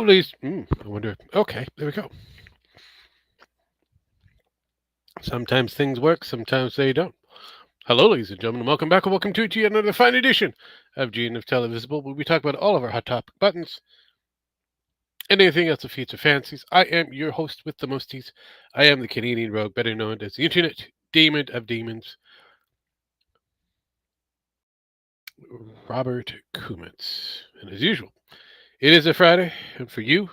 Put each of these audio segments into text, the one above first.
ladies. I wonder. Okay, there we go. Sometimes things work, sometimes they don't. Hello, ladies and gentlemen, welcome back, and welcome to yet another fine edition of GNF Televisable, where we talk about all of our hot topic buttons and anything else that feeds our fancies. I am your host with the mosties. I am the Canadian Rogue, better known as the Internet Demon of Demons, Robert Kumitz. And as usual, it is a Friday, and for you,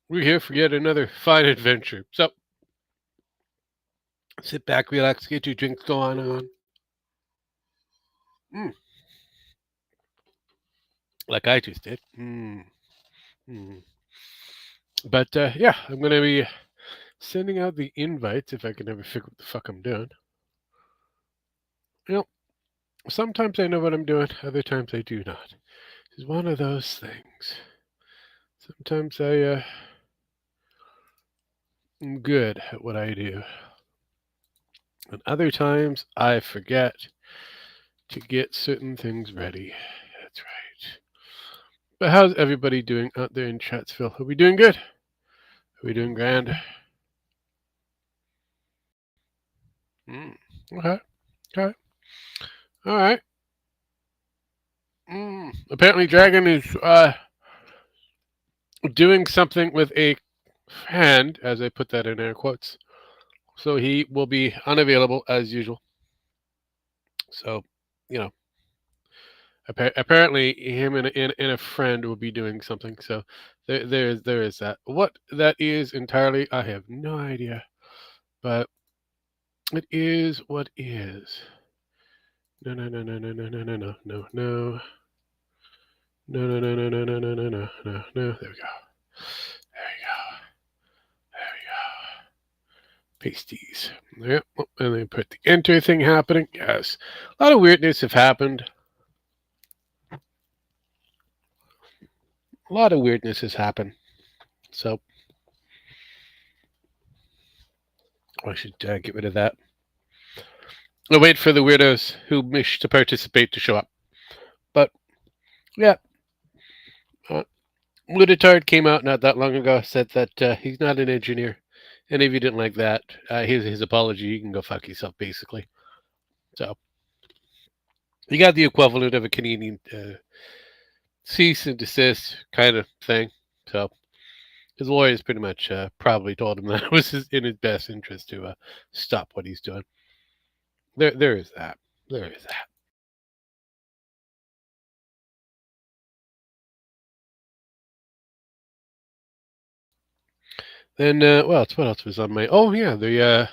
we're here for yet another fine adventure. So sit back, relax, get your drinks going on. Mm, like I just did. Mm. But yeah, I'm going to be sending out the invites if I can ever figure what the fuck I'm doing. You know, sometimes I know what I'm doing, other times I do not. It's one of those things. Sometimes am good at what I do, and other times I forget to get certain things ready. That's right. But how's everybody doing out there in Chatsville? Are we doing good? Are we doing grand? Mm, okay. Okay. All right. Apparently, Dragon is doing something with a friend, as I put that in air quotes. So he will be unavailable as usual. So, you know, apparently him and a friend will be doing something. So there is that. What that is entirely, I have no idea. But it is what is. No, no, no, no, no, no, no, no, no, no, no. No, no, no, no, no, no, no, no, no, no, no. There we go. There we go. There we go. Pasties. Yep. And then put the enter thing happening. Yes. A lot of weirdness have happened. A lot of weirdness has happened. So I should get rid of that. I'll wait for the weirdos who wish to participate to show up. But yeah, uh, Luditard came out not that long ago, said that he's not an engineer. And if you didn't like that, his apology, you can go fuck yourself, basically. So you got the equivalent of a Canadian cease and desist kind of thing. So his lawyers pretty much probably told him that it was in his best interest to stop what he's doing. There is that. There is that. Then, well, what else was on my? Oh yeah, there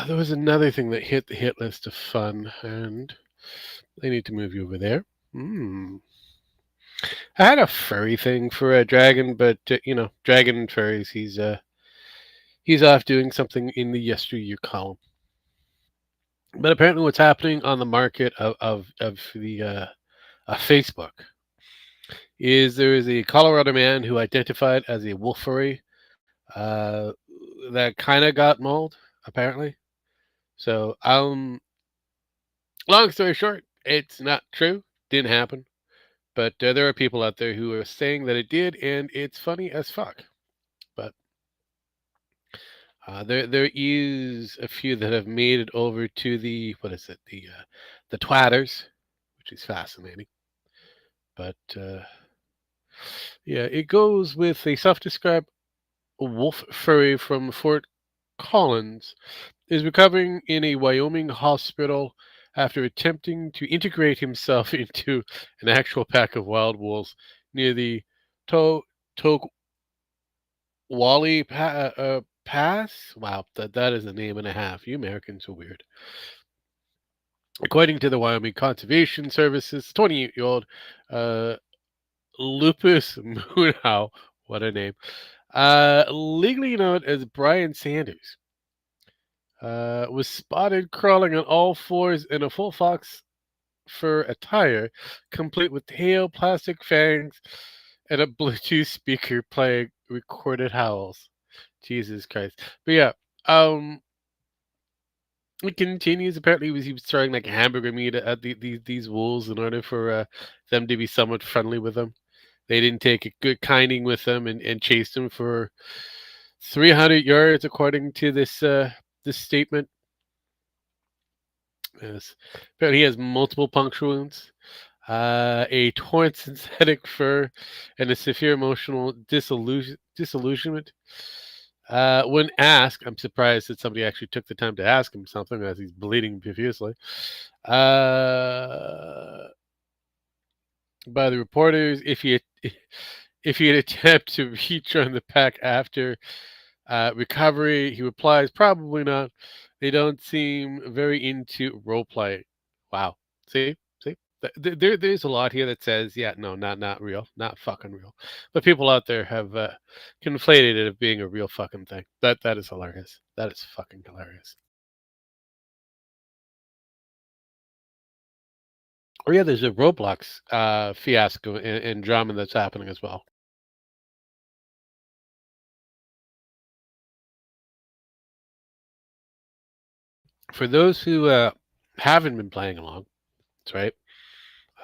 was another thing that hit the hit list of fun, and they need to move you over there. Hmm. I had a furry thing for a dragon, but dragon and furries. He's off doing something in the yesteryear column. But apparently, what's happening on the market of the Facebook is there is a Colorado man who identified as a wolf furry uh, that kind of got mauled, apparently. So, long story short, it's not true. Didn't happen. But there are people out there who are saying that it did, and it's funny as fuck. But there is a few that have made it over to the what is it the twatters, which is fascinating. But yeah, it goes with a self-described wolf furry from Fort Collins is recovering in a Wyoming hospital after attempting to integrate himself into an actual pack of wild wolves near the To Tokwali Pass. Wow, that is a name and a half. You Americans are weird. According to the Wyoming Conservation Services, 28-year-old uh, Lupus Moonhow, what a name, legally known as Brian Sanders, was spotted crawling on all fours in a full fox fur attire, complete with tail, plastic fangs, and a Bluetooth speaker playing recorded howls. Jesus Christ! But yeah, it continues. Apparently, he was throwing like hamburger meat at these wolves in order for them to be somewhat friendly with them. They didn't take a good kinding with him and chased him for 300 yards, according to this statement. Yes. Apparently, he has multiple puncture wounds, a torn synthetic fur, and a severe emotional disillusionment. When asked, I'm surprised that somebody actually took the time to ask him something as he's bleeding profusely. Uh, by the reporters, if he had attempted to rejoin the pack after recovery, he replies, "Probably not. They don't seem very into role play." Wow. See, there's a lot here that says, yeah, no, not real, not fucking real. But people out there have conflated it as being a real fucking thing. That is hilarious. That is fucking hilarious. Oh yeah, there's a Roblox fiasco and drama that's happening as well. For those who haven't been playing along, that's right.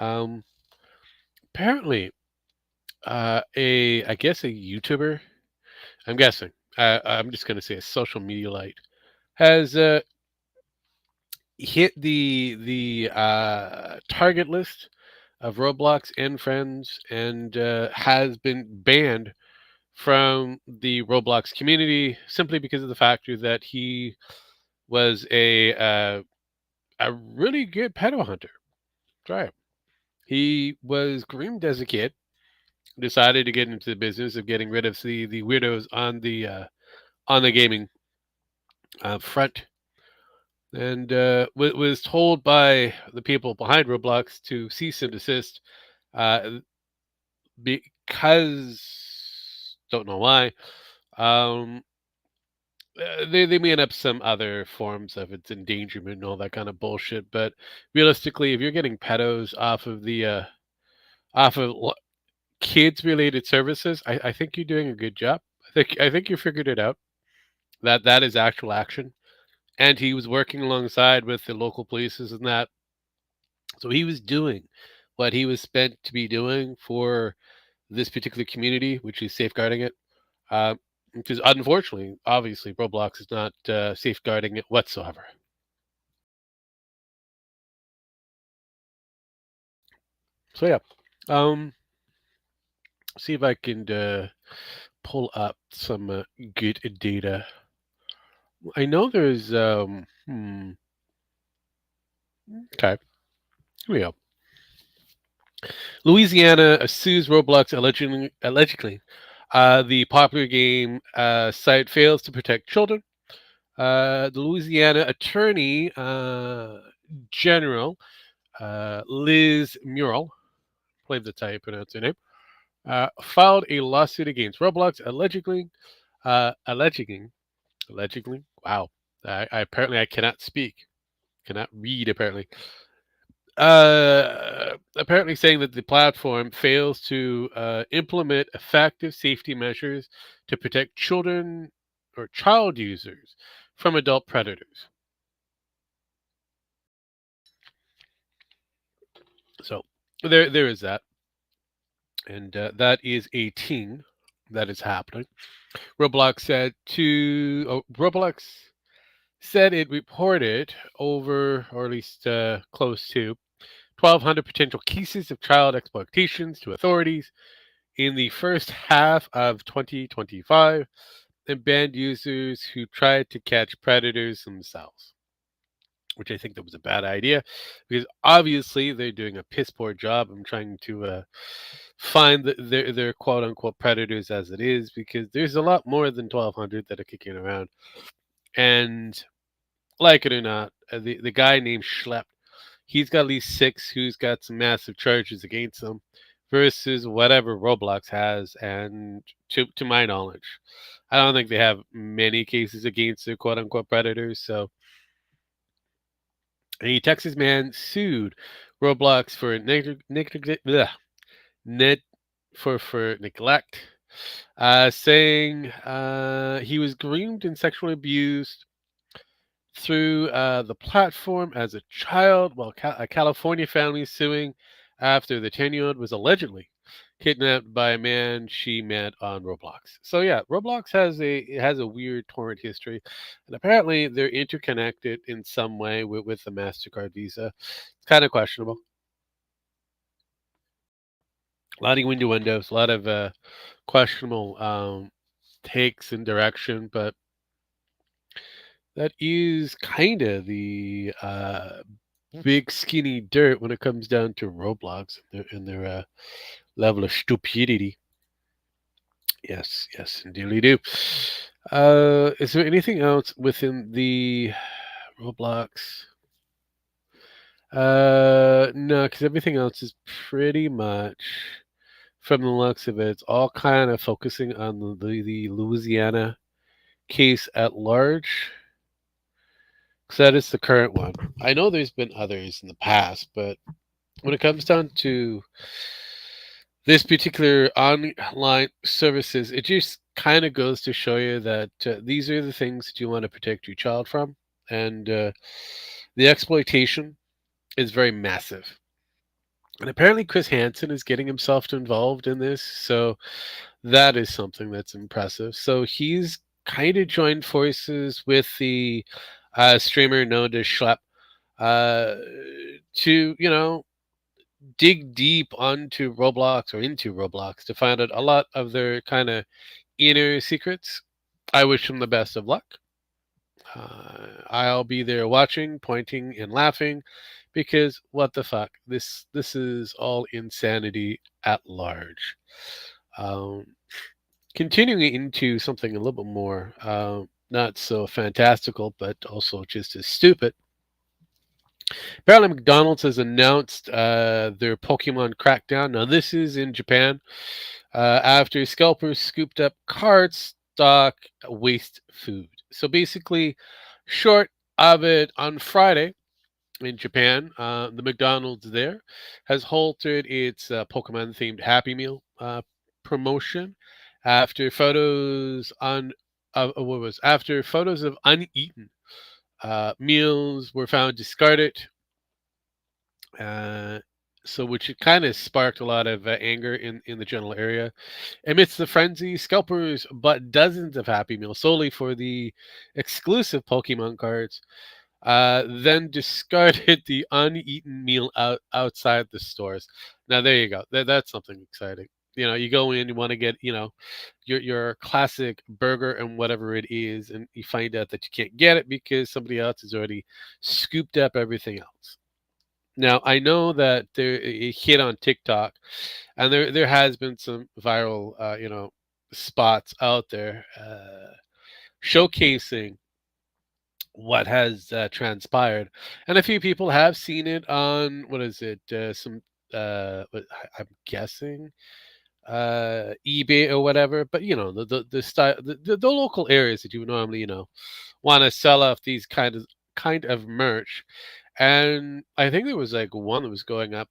Um, apparently, a I guess a YouTuber. I'm guessing. I'm just gonna say a social media light has hit the target list of Roblox and friends and has been banned from the Roblox community simply because of the factor that he was a really good pedo hunter. Try it. He was groomed as a kid. Decided to get into the business of getting rid of the weirdos on the gaming front, and was told by the people behind Roblox to cease and desist uh, because don't know why. Um, they made up some other forms of its endangerment and all that kind of bullshit. But realistically, if you're getting pedos off of the off of kids related services, I think you're doing a good job. I think you figured it out. That is actual action. And he was working alongside with the local polices and that. So he was doing what he was spent to be doing for this particular community, which is safeguarding it. Uh, because unfortunately, obviously, Roblox is not safeguarding it whatsoever. So yeah, um, see if I can pull up some good data. I know there's okay, here we go. Louisiana sues Roblox allegedly. The popular game site fails to protect children. The Louisiana Attorney General Liz Muriel, I believe that's how you pronounce her name, filed a lawsuit against Roblox allegedly. Wow, I apparently I cannot speak, cannot read apparently. Apparently saying that the platform fails to implement effective safety measures to protect children or child users from adult predators. So there is that, and that is a teen that is happening. Roblox said it reported over, or at least close to, 1,200 potential cases of child exploitations to authorities in the first half of 2025 and banned users who tried to catch predators themselves, which I think that was a bad idea because obviously they're doing a piss poor job of trying to find their quote unquote predators as it is, because there's a lot more than 1,200 that are kicking around. And like it or not, the guy named Shlep, he's got at least six who's got some massive charges against him versus whatever Roblox has. And to my knowledge, I don't think they have many cases against their quote unquote predators. So a Texas man sued Roblox for net for neglect, saying he was groomed and sexually abused through the platform as a child, while a California family is suing after the 10-year-old was allegedly kidnapped by a man she met on Roblox. So yeah, Roblox has a weird torrent history, and apparently they're interconnected in some way with the Mastercard Visa. It's kind of questionable. A lot of windows, a lot of questionable takes and direction, but that is kind of the big skinny dirt when it comes down to Roblox and their level of stupidity. Yes, yes, indeed we do. Is there anything else within the Roblox? No, because everything else is pretty much, from the looks of it, it's all kind of focusing on the Louisiana case at large. Because that is the current one. I know there's been others in the past, but when it comes down to this particular online services, it just kind of goes to show you that these are the things that you want to protect your child from, and the exploitation is very massive. And apparently, Chris Hansen is getting himself involved in this, so that is something that's impressive. So he's kind of joined forces with the streamer known as Shlep uh, to dig deep onto Roblox or into Roblox to find out a lot of their kind of inner secrets. I wish them the best of luck. I'll be there watching, pointing, and laughing because what the fuck? This is all insanity at large. Um, Continuing into something a little bit more not so fantastical, but also just as stupid. Apparently, McDonald's has announced their Pokemon crackdown. Now, this is in Japan after scalpers scooped up cardstock waste food. So basically, short of it, on Friday in Japan, the McDonald's there has halted its Pokemon themed Happy Meal promotion after photos on what was after photos of uneaten meals were found discarded, uh, so which kind of sparked a lot of anger in the general area. Amidst the frenzy, scalpers bought dozens of Happy Meals solely for the exclusive Pokemon cards, then discarded the uneaten meal outside the stores. Now there you go. That's something exciting. You go in, you want to get, your classic burger and whatever it is, and you find out that you can't get it because somebody else has already scooped up everything else. Now I know that it hit on TikTok, and there has been some viral, spots out there showcasing what has transpired, and a few people have seen it on what is it? Some I'm guessing eBay or whatever. But the style, the local areas that you would normally want to sell off these kind of merch. And I think there was like one that was going up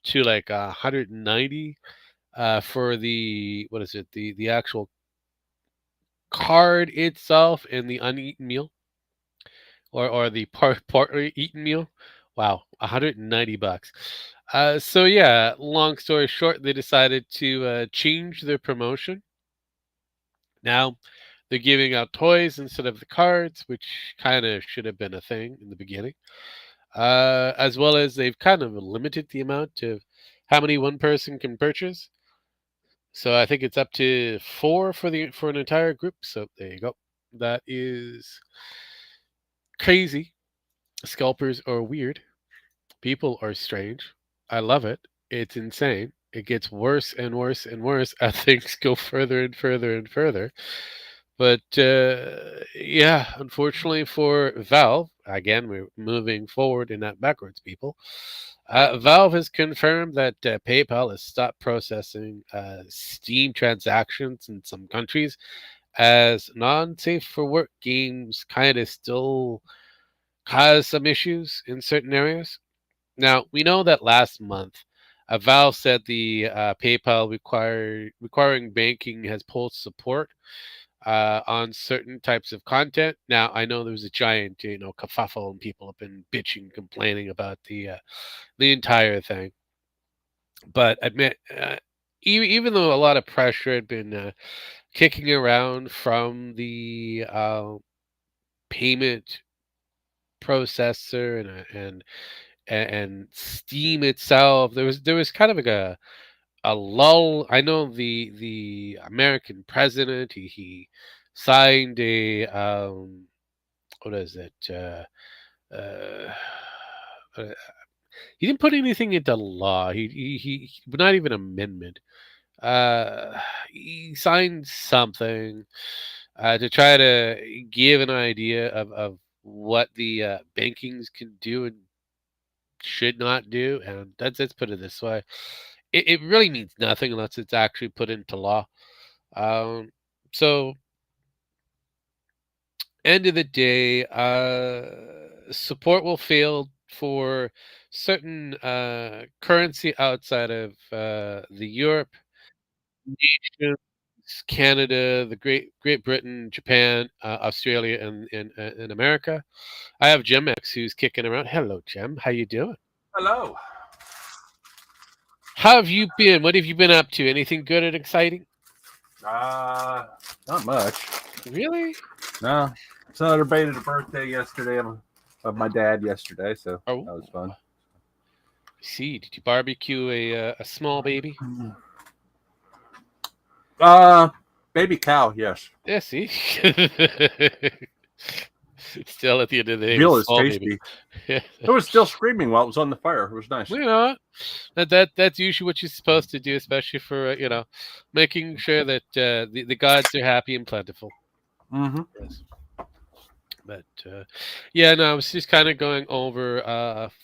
to like 190 for the what is it the actual card itself and the uneaten meal or the partly eaten meal. Wow, $190. So yeah, long story short, they decided to change their promotion. Now they're giving out toys instead of the cards, which kind of should have been a thing in the beginning. As well as they've kind of limited the amount of how many one person can purchase. So I think it's up to four for an entire group. So there you go. That is crazy. Scalpers are weird. People are strange. I love it. It's insane. It gets worse and worse and worse as things go further and further and further. But yeah, unfortunately for Valve, again, we're moving forward and not backwards, people. Valve has confirmed that PayPal has stopped processing Steam transactions in some countries as non safe for work games kind of still cause some issues in certain areas. Now, we know that last month, Valve said the PayPal requiring banking has pulled support on certain types of content. Now, I know there was a giant, kerfuffle, and people have been bitching, complaining about the entire thing. But admit, even though a lot of pressure had been kicking around from the payment processor and Steam itself, there was kind of like a lull. I know the American president, he signed a what is it? Uh, uh, he didn't put anything into law. Not even amendment. He signed something to try to give an idea of what the bankings can do and should not do. And let's put it this way: it really means nothing unless it's actually put into law. Um, so end of the day, support will fail for certain currency outside of the Europe nations, Canada, the Great Britain, Japan, Australia, and America. I have Jim X who's kicking around. Hello, Jim. How you doing? Hello. How have you been? What have you been up to? Anything good and exciting? Uh, Not much. Really? No. Celebrated a birthday yesterday of my dad yesterday, so Oh, that was fun. see. Did you barbecue a small baby? Uh, Baby cow, yes. Yeah, see. Still at the end of the day, it Veal was is small baby. tasty. It was still screaming while it was on the fire. It was nice. Well, you know what? That's usually what you're supposed to do, especially for making sure that the gods are happy and plentiful. Mm-hmm. Yes. But yeah, no, I was just kind of going over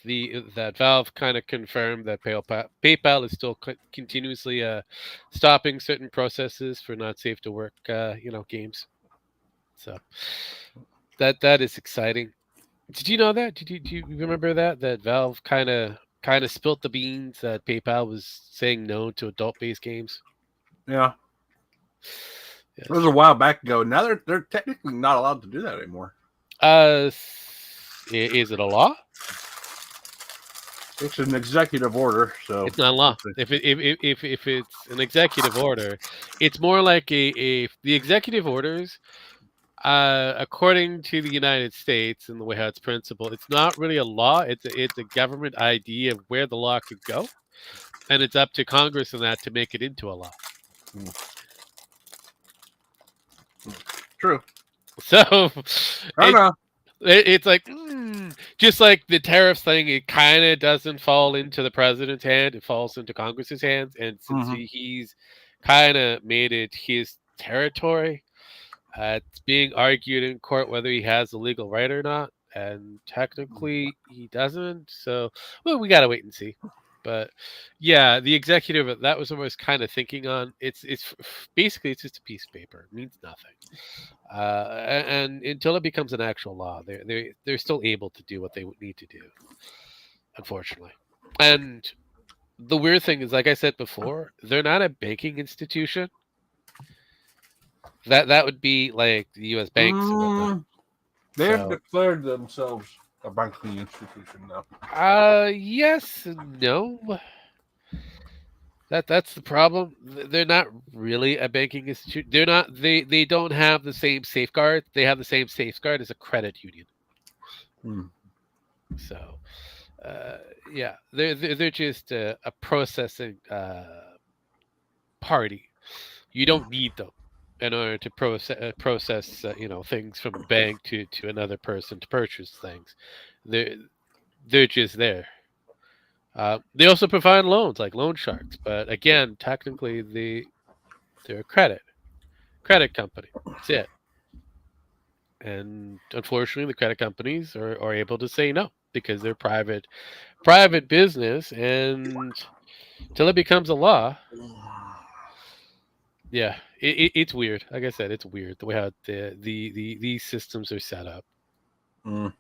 the that Valve kind of confirmed that PayPal is still continuously stopping certain processes for not safe to work games. So that is exciting. Did you know that? Do you remember that Valve kind of spilt the beans that PayPal was saying no to adult based games? Yeah. It was Yes. a while back ago. Now they're technically not allowed to do that anymore. Is it a law? It's an executive order, so It's not a law. If it's an executive order, it's more like the executive orders, according to the United States and the way how it's principled, it's not really a law. It's a government idea of where the law could go, and it's up to Congress and that to make it into a law. true. So I don't it, know. it's like just like the tariffs thing, it kind of doesn't fall into the president's hand; it falls into Congress's hands. And since Mm-hmm. he's kind of made it his territory, it's being argued in court whether he has the legal right or not, and technically he doesn't. So, well, we gotta wait and see. But yeah, the executive that was what I was kind of thinking on. It's basically it's just a piece of paper. It means nothing. And until it becomes an actual law, they're still able to do what they would need to do, unfortunately. And the weird thing is, like I said before, they're not a banking institution. That would be like the U.S. banks and whatnot. They have So, declared themselves a banking institution now. yes and no. That's the problem. They're not really a banking institution. They're not. They don't have the same safeguard. They have the same safeguard as a credit union. Hmm. So, uh, yeah, they're just a processing party. You don't need them in order to process things from a bank to another person to purchase things. They're they're just there. They also provide loans like loan sharks, but again, technically they're a credit company. That's it. And unfortunately, the credit companies are able to say no because they're private business, and till it becomes a law, yeah, it's weird. Like I said, it's weird the way how these systems are set up. Mm.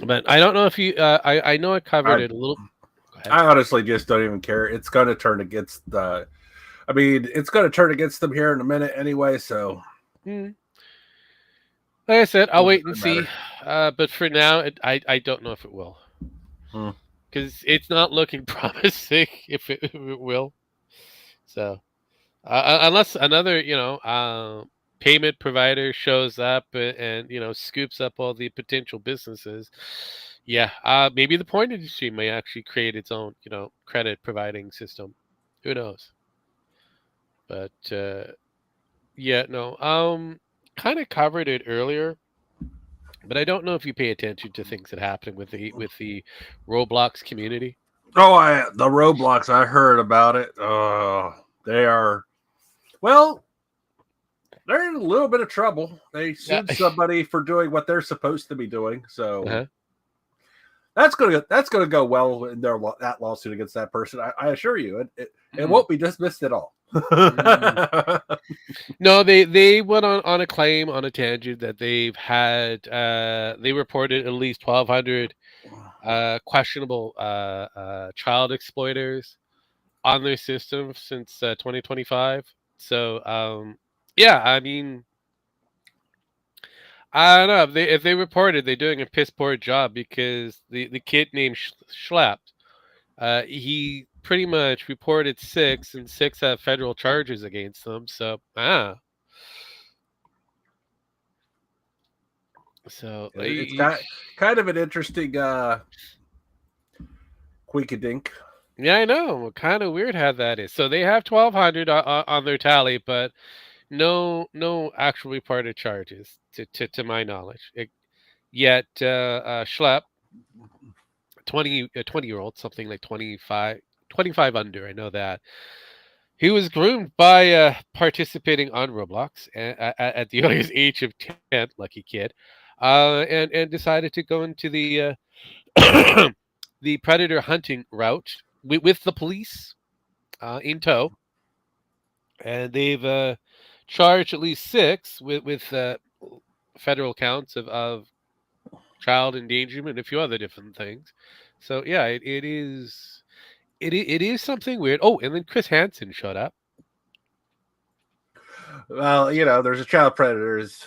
But I don't know if you. I know I covered I it a little. Go ahead. I honestly just don't even care. It's going to turn against the. I mean, it's going to turn against them here in a minute anyway. So Hmm. Like I said, it I'll doesn't wait and really matter. see. But for now, I don't know if it will. Hmm. because it's not looking promising if it will. So unless another payment provider shows up and scoops up all the potential businesses, yeah, maybe the porn industry may actually create its own credit providing system. Who knows? But yeah, no, kind of covered it earlier, but I don't know if you pay attention to things that happen with the Roblox community. Oh, the Roblox. I heard about it. They are well. They're in a little bit of trouble. They Yeah. sued somebody for doing what they're supposed to be doing. So Uh-huh. that's gonna go well in that lawsuit against that person. I assure you, it Mm. won't be dismissed at all. Mm. No, they went on a claim on a tangent that they've had they reported at least 1,200 questionable child exploiters on their system since 2025. So yeah, I mean, I don't know if they reported they're doing a piss poor job because the kid named Shlep, he pretty much reported six, and six have federal charges against them. So so It's kind of an interesting quinkadink. yeah, I know. Kind of weird how that is. So they have 1,200 on their tally, but no actual reported charges to my knowledge. Yet Schlepp, 20-year-old, something like 25 under. I know that he was groomed by participating on Roblox at the earliest age of 10. Lucky kid, and decided to go into the predator hunting route with the police in tow, and they've charged at least six with federal counts of child endangerment and a few other different things. So yeah, it is something weird. Oh, and then Chris Hansen showed up. Well, there's a child predators.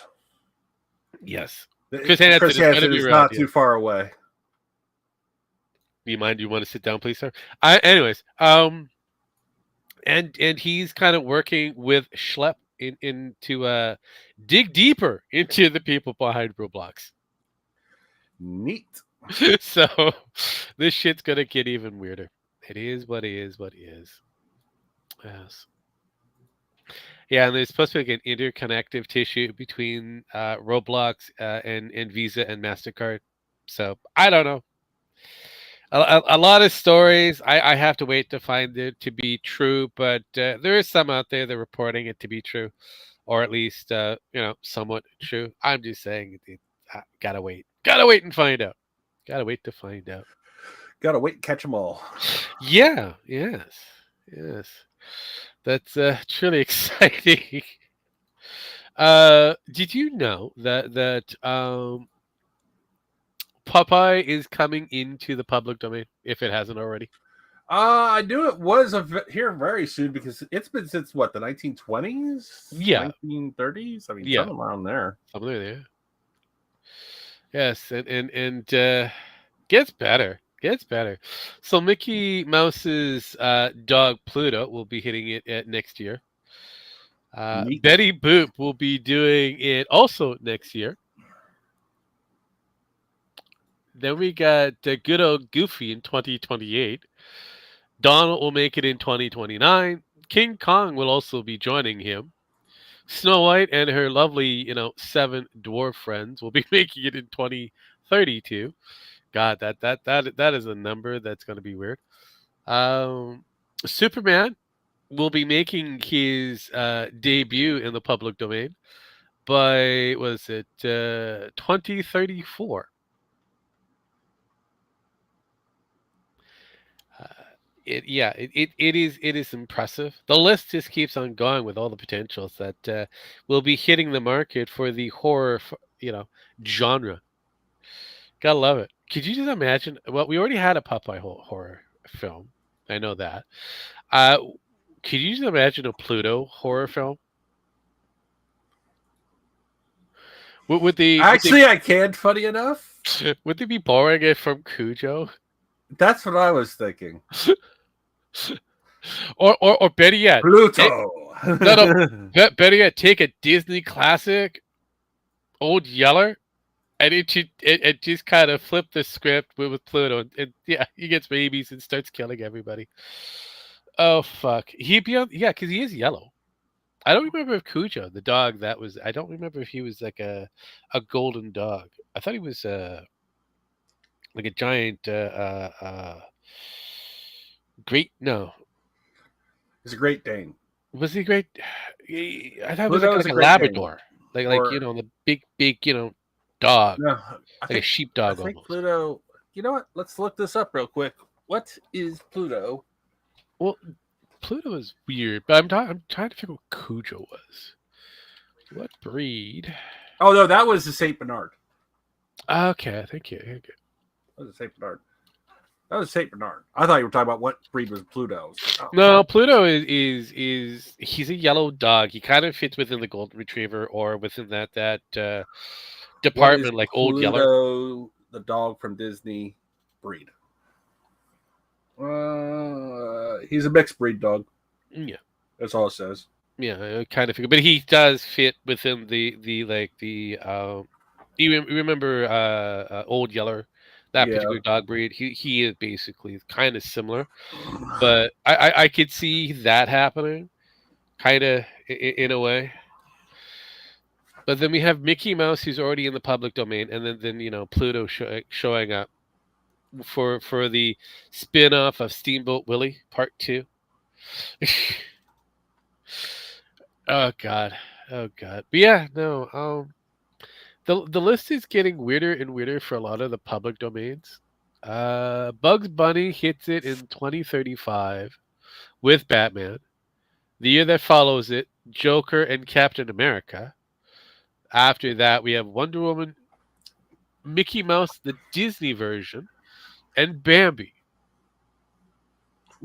Yes, Chris Hansen Chris is going to Hansen be is around. not Yeah. too far away. Do you mind? Do you want to sit down, please, sir? Anyways, and he's kind of working with Schlepp in to dig deeper into the people behind Roblox. Neat. So this shit's gonna get even weirder. It is what it is. What it is. Yes. Yeah, and there's supposed to be like an interconnective tissue between Roblox and Visa and Mastercard. So I don't know. A lot of stories. I have to wait to find it to be true, but there is some out there that are reporting it to be true, or at least somewhat true. I'm just saying, gotta wait and find out. Gotta wait to find out. Gotta wait and catch them all. Yeah. Yes. Yes. That's truly exciting. Did you know that Popeye is coming into the public domain if it hasn't already? I knew it was here very soon because it's been since what, the 1920s, Yeah. 1930s. I mean, Yeah. something around there. Something there. Yes, and gets better. Gets better. So Mickey Mouse's dog Pluto will be hitting it next year. Neat. Betty Boop will be doing it also next year. Then we got good old Goofy in 2028. Donald will make it in 2029. King Kong will also be joining him. Snow White and her lovely, seven dwarf friends will be making it in 2032. God, that is a number that's going to be weird. Um, Superman will be making his debut in the public domain by, was it 2034? Uh, it is impressive. The list just keeps on going with all the potentials that will be hitting the market for the horror, genre. Gotta love it. Could you just imagine? Well, we already had a Popeye horror film. I know that. Uh, could you just imagine a Pluto horror film? Would the Actually, I can. Funny enough. would they be borrowing it from Cujo? That's what I was thinking. Or better yet, Pluto. no, no, better yet, take a Disney classic, Old Yeller, and it just kind of flip the script with Pluto, and yeah, he gets babies and starts killing everybody. Oh fuck, he'd be on, yeah, because he is yellow. I don't remember if Cujo, the dog that was. I don't remember if he was like a golden dog. I thought he was like a giant great. No, He's a Great Dane. was he great? I thought it was Pluto is like a a Great Dane. Labrador, like Or the big dog, no, I like a think I sheepdog think almost. Pluto. You know what? Let's look this up real quick. What is Pluto? Well, Pluto is weird, but I'm trying to figure out what Cujo was. What breed? Oh no, that was the Saint Bernard. Okay, thank you. Thank you. That was a Saint Bernard. That was Saint Bernard. I thought you were talking about what breed was Pluto. Oh. No, Pluto is he's a yellow dog. He kind of fits within the golden retriever or within that What is department like Old Yeller. Pluto, the dog from Disney breed? He's a mixed breed dog. Yeah, That's all it says. yeah, I kind of figure, but he does fit within the like the you remember Old Yeller, that Yeah. particular dog breed. He is basically kind of similar, but I could see that happening, kind of in a way. But then we have Mickey Mouse, who's already in the public domain, and then Pluto showing up for the spin-off of Steamboat Willie Part 2. Oh god. Oh god. But yeah, no. The list is getting weirder and weirder for a lot of the public domains. Bugs Bunny hits it in 2035 with Batman. The year that follows it, Joker and Captain America. After that, we have Wonder Woman, Mickey Mouse, the Disney version, and Bambi.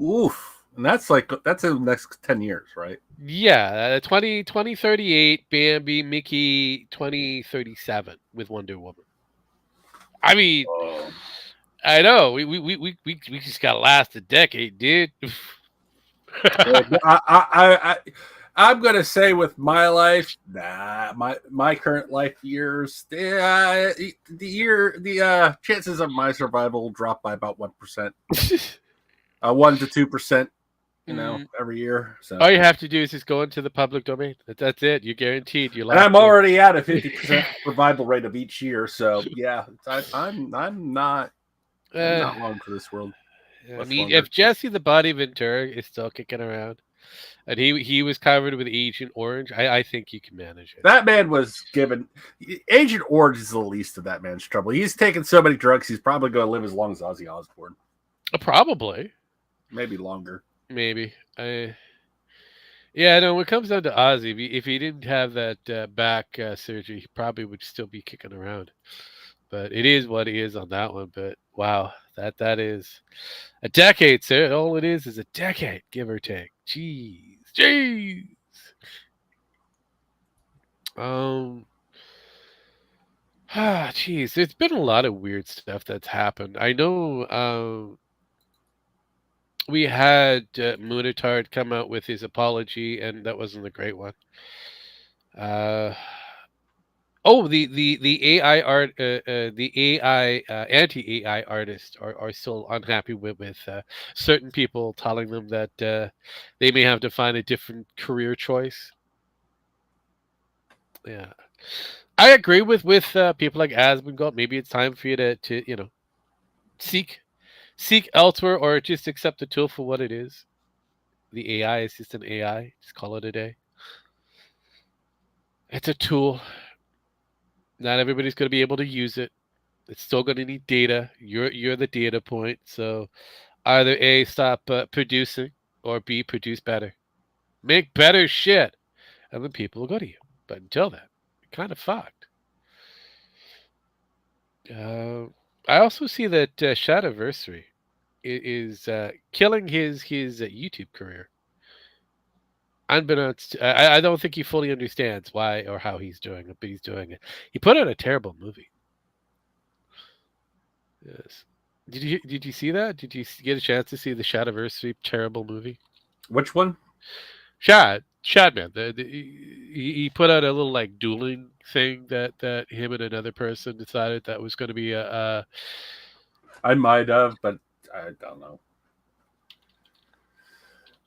Oof. And that's in the next 10 years, right? Yeah, 2038, Bambi, Mickey 2037 with Wonder Woman. I mean, Oh. I know we just got to last a decade, dude. I'm gonna say with my life, my current life years, the chances of my survival will drop by about 1%, 1 to 2%, every year. So All you have to do is just go into the public domain. That's it. You're guaranteed. You're and locked I'm in. already at a 50% survival rate of each year. So yeah, I'm not long for this world. I Much mean, longer. if Jesse the Body Ventura is still kicking around, and he was covered with Agent Orange, I think you can manage it. That man was given Agent Orange is the least of that man's trouble. He's taken so many drugs, he's probably going to live as long as Ozzy Osbourne. Probably, Maybe longer. maybe. Yeah, no. When it comes down to Ozzy, if he didn't have that back surgery, he probably would still be kicking around. But it is what it is on that one. But wow, that is a decade, sir. All it is a decade, give or take. Jeez. Um. Jeez. There's been a lot of weird stuff that's happened. I know. We had Munitard come out with his apology, and that wasn't a great one. Uh. Oh, the AI art, the AI anti AI artists are still unhappy with certain people telling them that they may have to find a different career choice. Yeah, I agree with people like Asmongold. Maybe it's time for you to seek seek elsewhere or just accept the tool for what it is. The AI is just an AI. Just call it a day. It's a tool. Not everybody's going to be able to use it. It's still going to need data. You're the data point. So either A, stop producing, or B, produce better. Make better shit, and then people will go to you. But until then, you're kind of fucked. Uh, I also see that Shadowversary is killing his YouTube career. Unbeknownst, I don't think he fully understands why or how he's doing it, but he's doing it. He put out a terrible movie. Yes. Did you see that? Did you get a chance to see the Shadiversary terrible movie? Which one? Shadman. He put out a little like dueling thing that him and another person decided that was going to be a I might have, but I don't know.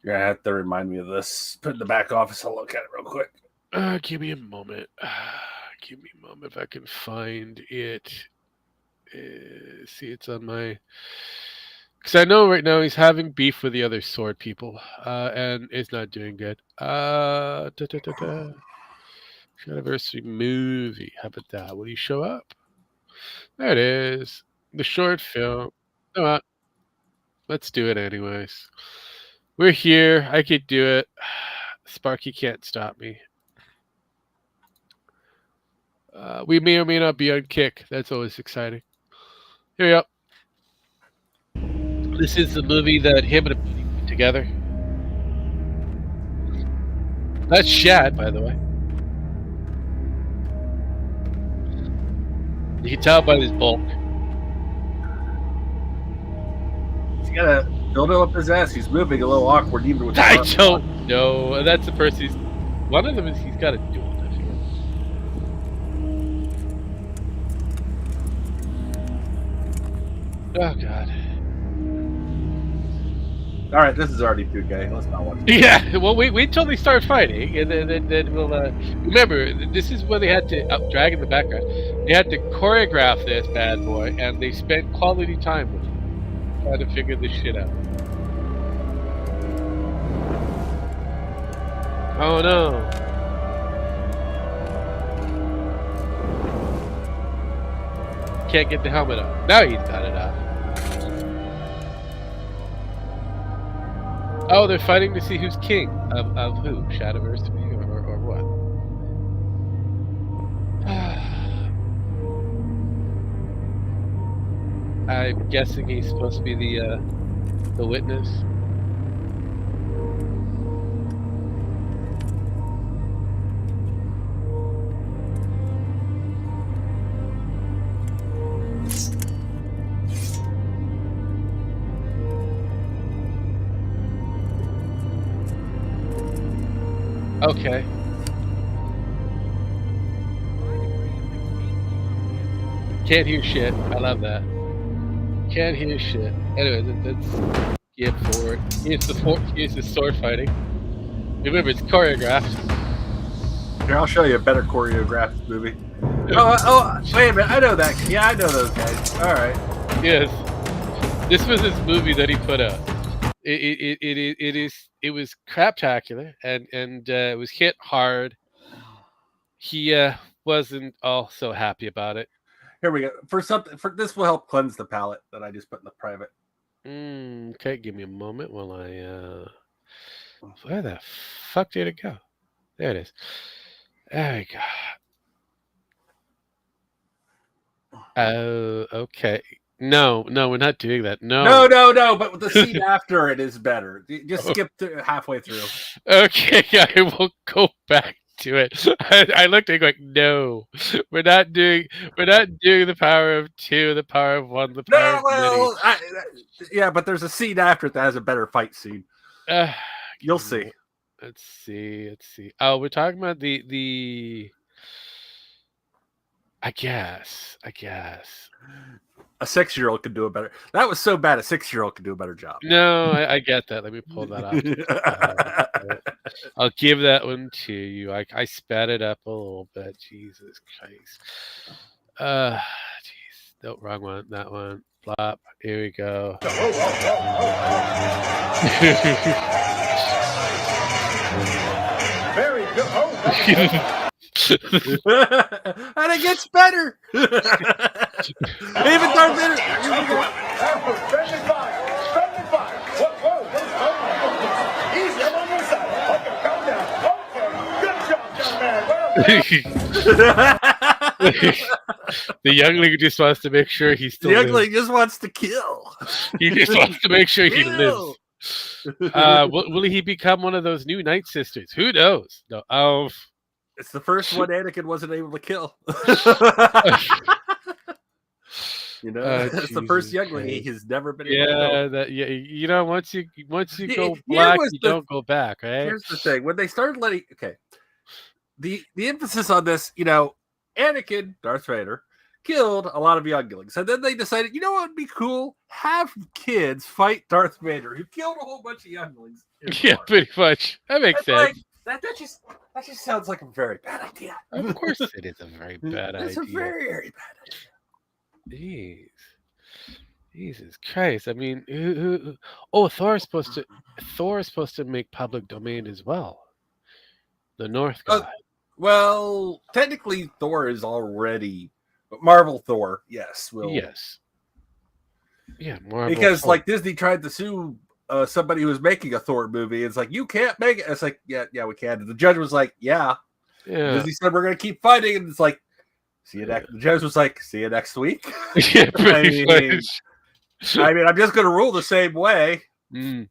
You're gonna have to remind me of this. Put it in the back office. I'll look at it real quick. give me a moment. Give me a moment if I can find it. See, it's on my. Because I know right now he's having beef with the other sword people, and it's not doing good. Anniversary movie. How about that? Will you show up? There it is. The short film. You know what? Let's do it anyways. We're here. I could do it. Sparky can't stop me. We may or may not be on kick. That's always exciting. Here we go. This is the movie that him and buddy put together. That's Shad, by the way. You can tell by his bulk. He's gotta build up his ass. He's moving a little awkward, even with. I don't know. That's the person. One of them is he's got a duel. I figure. Oh God. All right, this is already too gay. Let's not watch it. Yeah, well, wait till they start fighting, and then we'll remember. This is when they had to drag in the background. They had to choreograph this bad boy, and they spent quality time with him, trying to figure this shit out. Oh no! Can't get the helmet off. Now he's got it off. Oh, they're fighting to see who's king of who? Shadiversary or what? I'm guessing he's supposed to be the witness. Okay. Can't hear shit. I love that. Can't hear shit. Anyway, let's get forward. Here's the sword fighting. Remember, it's choreographed. Here, I'll show you a better choreographed movie. Oh, wait a minute. I know that. Yeah, I know those guys. All right. Yes. This was his movie that he put out. It was craptacular and it was hit hard. He wasn't all so happy about it. Here we go. For this will help cleanse the palate that I just put in the private. Okay, give me a moment while I where the fuck did it go? There it is. There we go. Oh, okay. No, we're not doing that. No. But with the scene after it is better. Just skip halfway through. Okay, I will go back to it. I looked at it going, no, we're not doing the power of 2, the power of 1, the power of many. Yeah, but there's a scene after it that has a better fight scene. You'll see. Let's see. Oh, we're talking about the. I guess. A 6-year-old could do a better. That was so bad. A 6-year-old could do a better job. No, I get that. Let me pull that off. I'll give that one to you. I sped it up a little bit. Jesus Christ. Jeez. No, wrong one. That one. Plop. Here we go. Very good. And it gets better. Even Darth Vader. 75. Whoa. Easy, I'm on your side. Okay, calm down. Okay, good job, young man. The youngling just wants to make sure he's still. The youngling just wants to kill. He just wants to make sure he lives. Will he become one of those new Night Sisters? Who knows? No. It's the first one Anakin wasn't able to kill. You know, Oh, that's the first Jesus youngling Christ. he's never been able to kill. Yeah, that yeah, once you Here go black, was you the don't go back, right? Here's the thing: when they started letting the emphasis on this, you know, Anakin, Darth Vader, killed a lot of younglings, and then they decided, you know what would be cool? Have kids fight Darth Vader, who killed a whole bunch of younglings in Yeah, war. pretty much. That makes It's like sense. that just sounds like a very bad idea. Of course, it is a very bad That's a idea. very bad idea. Jeez, Jesus Christ! I mean, oh, Thor is supposed to make public domain as well. The North Uh, guy. well, technically, Thor is already, but Marvel Thor, yes, will Yes. Yeah, Marvel. because Thor. like Disney tried to sue somebody who was making a Thor movie. It's like you can't make it. It's like yeah, we can. And the judge was like, yeah. Yeah. Disney said we're going to keep fighting, and it's like, see you next. The judge was like, see you next week. Yeah, pretty mean, much. I'm just going to rule the same way. Mm.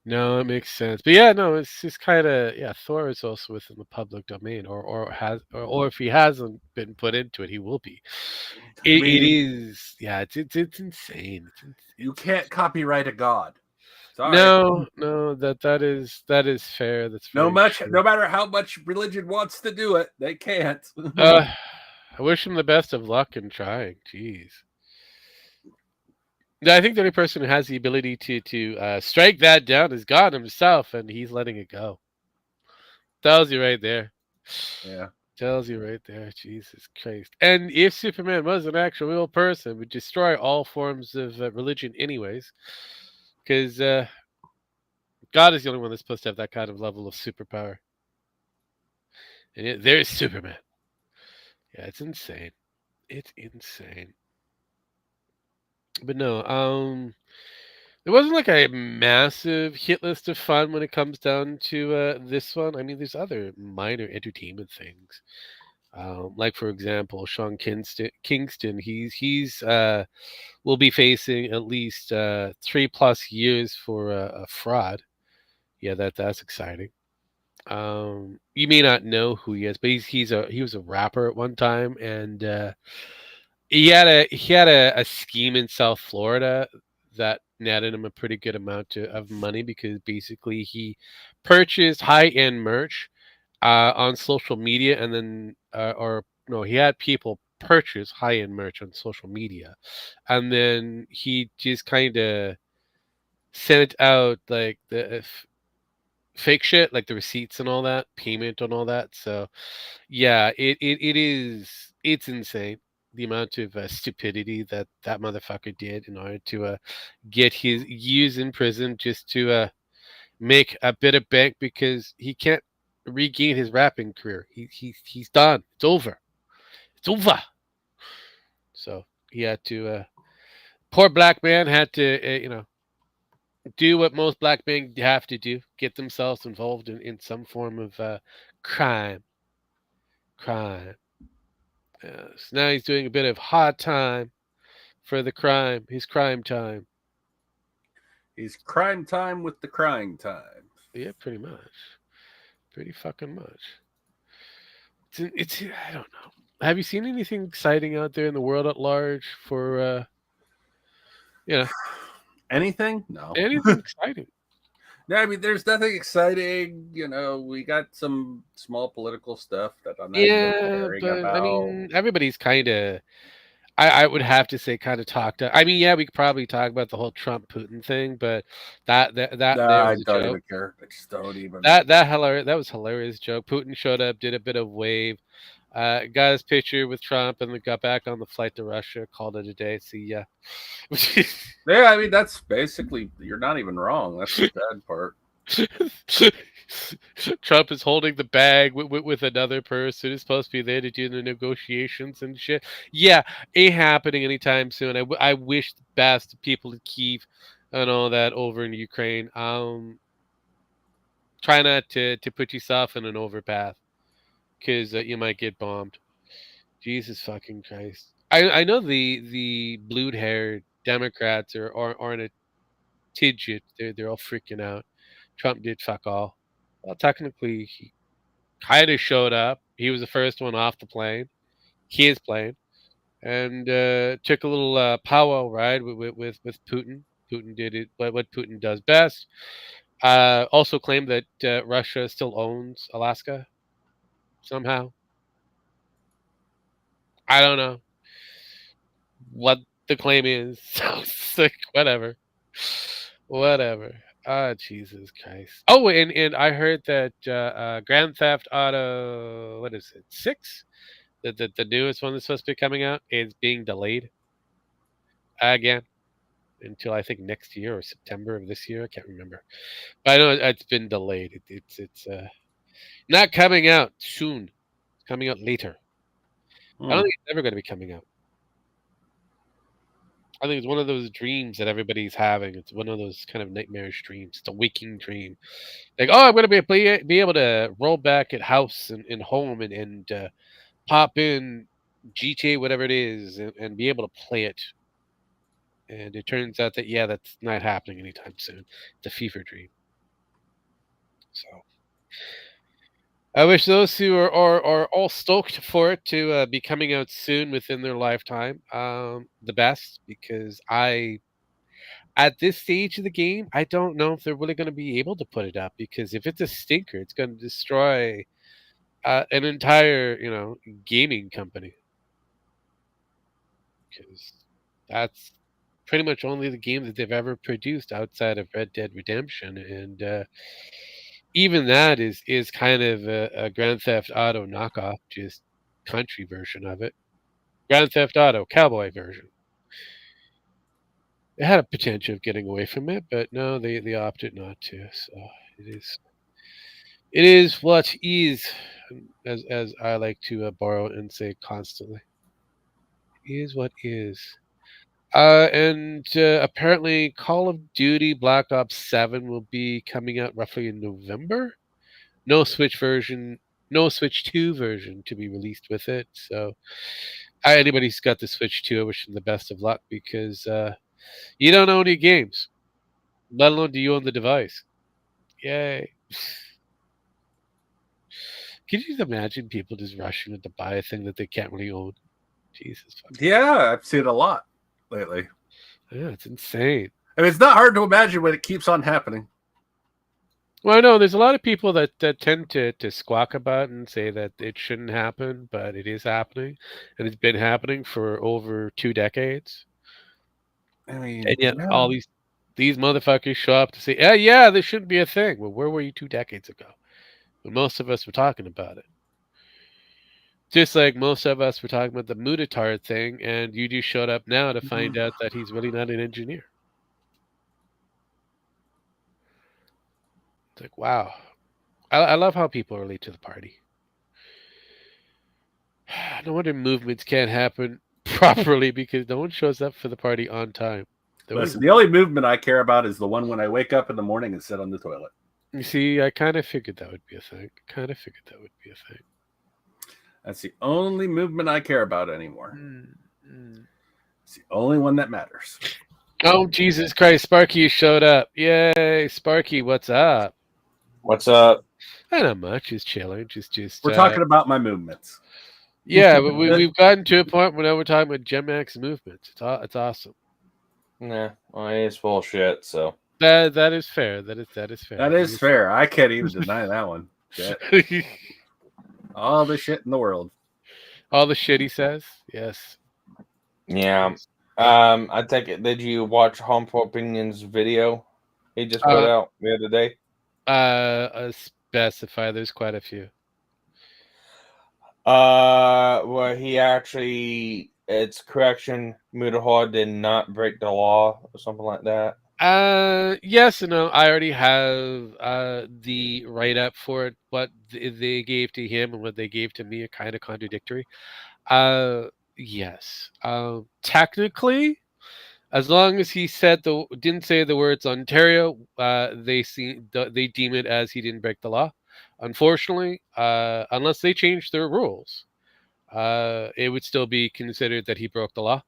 No, it makes sense. But yeah, no, it's just kind of yeah. Thor is also within the public domain, or if he hasn't been put into it, he will be. It is yeah. It's insane. You can't copyright a god. Sorry. No, that is fair. That's very true. No matter how much religion wants to do it, they can't. I wish him the best of luck in trying. Jeez. Yeah, I think the only person who has the ability to strike that down is God himself, and he's letting it go. Tells you right there. Yeah. Tells you right there. Jesus Christ. And if Superman was an actual real person, it would destroy all forms of religion, anyways, because God is the only one that's supposed to have that kind of level of superpower. And there's Superman. Yeah, it's insane. It's insane. But no, it wasn't like a massive hit list of fun when it comes down to this one. I mean, there's other minor entertainment things. Like for example, Sean Kingston, he's will be facing at least 3+ years for a fraud. Yeah, that's exciting. You may not know who he is, but he was a rapper at one time, and he had a scheme in South Florida that netted him a pretty good amount of money because basically he purchased high end merch on social media, and then or no, he had people purchase high end merch on social media, and then he just kind of sent out like the fake shit, like the receipts and all that, payment and all that. So yeah, it's insane the amount of stupidity that motherfucker did in order to get his years in prison just to make a bit of bank because he can't regain his rapping career. He's done. It's over. It's over. So he had to. Poor black man had to do what most black men have to do: get themselves involved in some form of crime. Crime. So now he's doing a bit of hard time for the crime. His crime time. He's crime time with the crying time. Yeah, pretty much. Pretty fucking much. It's I don't know. Have you seen anything exciting out there in the world at large for you know Anything? No. anything exciting? No, I mean, there's nothing exciting. You know, we got some small political stuff that I'm not even Yeah, caring but I about. mean, everybody's kind of. I would have to say kind of talked. I mean, yeah, we could probably talk about the whole Trump Putin thing, but that No, there I was a don't joke. even care. I just don't even. That was hilarious joke. Putin showed up, did a bit of wave, got his picture with Trump, and then got back on the flight to Russia. Called it a day. See ya. Yeah, I mean, that's basically, you're not even wrong. That's the sad part. Trump is holding the bag with another person who's supposed to be there to do the negotiations and shit. Yeah, ain't happening anytime soon. I wish the best to people in Kyiv and all that over in Ukraine. Try not to put yourself in an overpath because you might get bombed. Jesus fucking Christ. I know the blue haired Democrats are in a tidget. They're all freaking out. Trump did fuck all. Well, technically, he kind of showed up. He was the first one off the plane, his plane. and took a little powwow ride with Putin. Putin did it, what Putin does best. Also claimed that Russia still owns Alaska somehow. I don't know what the claim is. So sick. Whatever. Whatever. Ah, Jesus Christ. Oh, and I heard that Grand Theft Auto, what is it, 6? The newest one that's supposed to be coming out is being delayed again until I think next year or September of this year. I can't remember. But I know it's been delayed. It's not coming out soon. It's coming out later. I don't Hmm. think it's ever going to be coming out. I think it's one of those dreams that everybody's having. It's one of those kind of nightmarish dreams. It's a waking dream. Like, oh, I'm going to be able to roll back at house and home and pop in GTA, whatever it is, and be able to play it. And it turns out that, yeah, that's not happening anytime soon. It's a fever dream. So I wish those who are all stoked for it to be coming out soon within their lifetime the best, because at this stage of the game, I don't know if they're really going to be able to put it up, because if it's a stinker, it's going to destroy an entire, gaming company, because that's pretty much only the game that they've ever produced outside of Red Dead Redemption, and even that is kind of a Grand Theft Auto knockoff, just country version of it. Grand Theft Auto cowboy version. It had a potential of getting away from it, but no, they opted not to. So it is what is, as I like to borrow and say constantly. It is what is. And apparently, Call of Duty Black Ops 7 will be coming out roughly in November. No Switch version, no Switch 2 version to be released with it. So, anybody who's got the Switch 2, I wish them the best of luck, because you don't own any games, let alone do you own the device. Yay. Can you just imagine people just rushing to buy a thing that they can't really own? Jesus. Yeah, I've seen it a lot lately. Yeah, it's insane. I mean, it's not hard to imagine when it keeps on happening. Well, I know there's a lot of people that tend to squawk about it and say that it shouldn't happen, but it is happening, and it's been happening for over 2 decades. I mean, And yet, yeah. all these motherfuckers show up to say, "Yeah, this shouldn't be a thing." Well, where were you 2 decades ago when most of us were talking about it? Just like most of us were talking about the Mutatard thing, and you just showed up now to find out that he's really not an engineer. It's like, wow. I love how people relate to the party. No wonder movements can't happen properly, because no one shows up for the party on time. Listen, the only movement I care about is the one when I wake up in the morning and sit on the toilet. You see, I kind of figured that would be a thing. That's the only movement I care about anymore. Mm. It's the only one that matters. Oh, Jesus Christ, Sparky showed up. Yay, Sparky, what's up? What's up? Not much, just chilling. Just We're talking about my movements. Yeah, but we've gotten to a point where now we're talking about Gemax movements. It's awesome. Nah, well, it's full of shit, so. That is fair. That is fair. That is fair. I can't even deny that one. Shit. All the shit in the world. All the shit he says. Yes. Yeah. I take it. Did you watch Harmful Opinions video he just put out the other day? Specify. There's quite a few. Where he actually, it's correction, Mutahar did not break the law or something like that. Yes and no. I already have the write up for it. What they gave to him and what they gave to me are kind of contradictory. Yes. Technically, as long as he didn't say the words Ontario, they deem it as he didn't break the law. Unfortunately, unless they change their rules, it would still be considered that he broke the law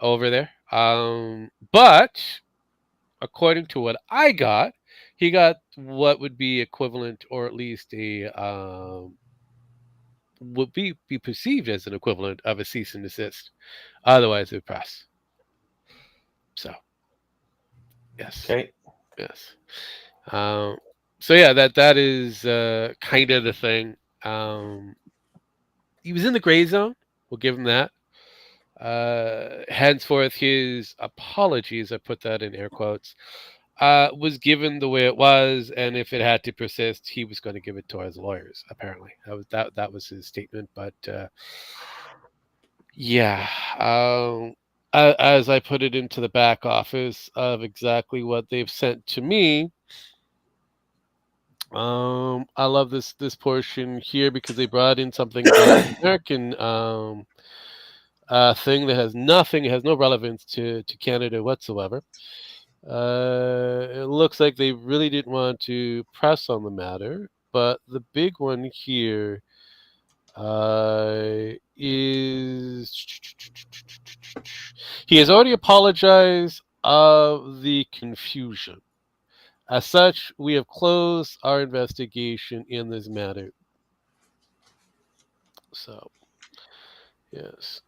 over there. But according to what I got, he got what would be equivalent, or at least a would be perceived as an equivalent of a cease and desist. Otherwise, it would press. So, yes, Okay. yes. So yeah, that is kind of the thing. He was in the gray zone. We'll give him that. Henceforth, his apologies, I put that in air quotes, was given the way it was, and if it had to persist, he was going to give it to his lawyers. Apparently, that was his statement. But yeah, as I put it into the back office of exactly what they've sent to me. I love this portion here because they brought in something about the American thing that has nothing, it has no relevance to Canada whatsoever. It looks like they really didn't want to press on the matter, but the big one here is he has already apologized of the confusion. As such, we have closed our investigation in this matter. So, yes.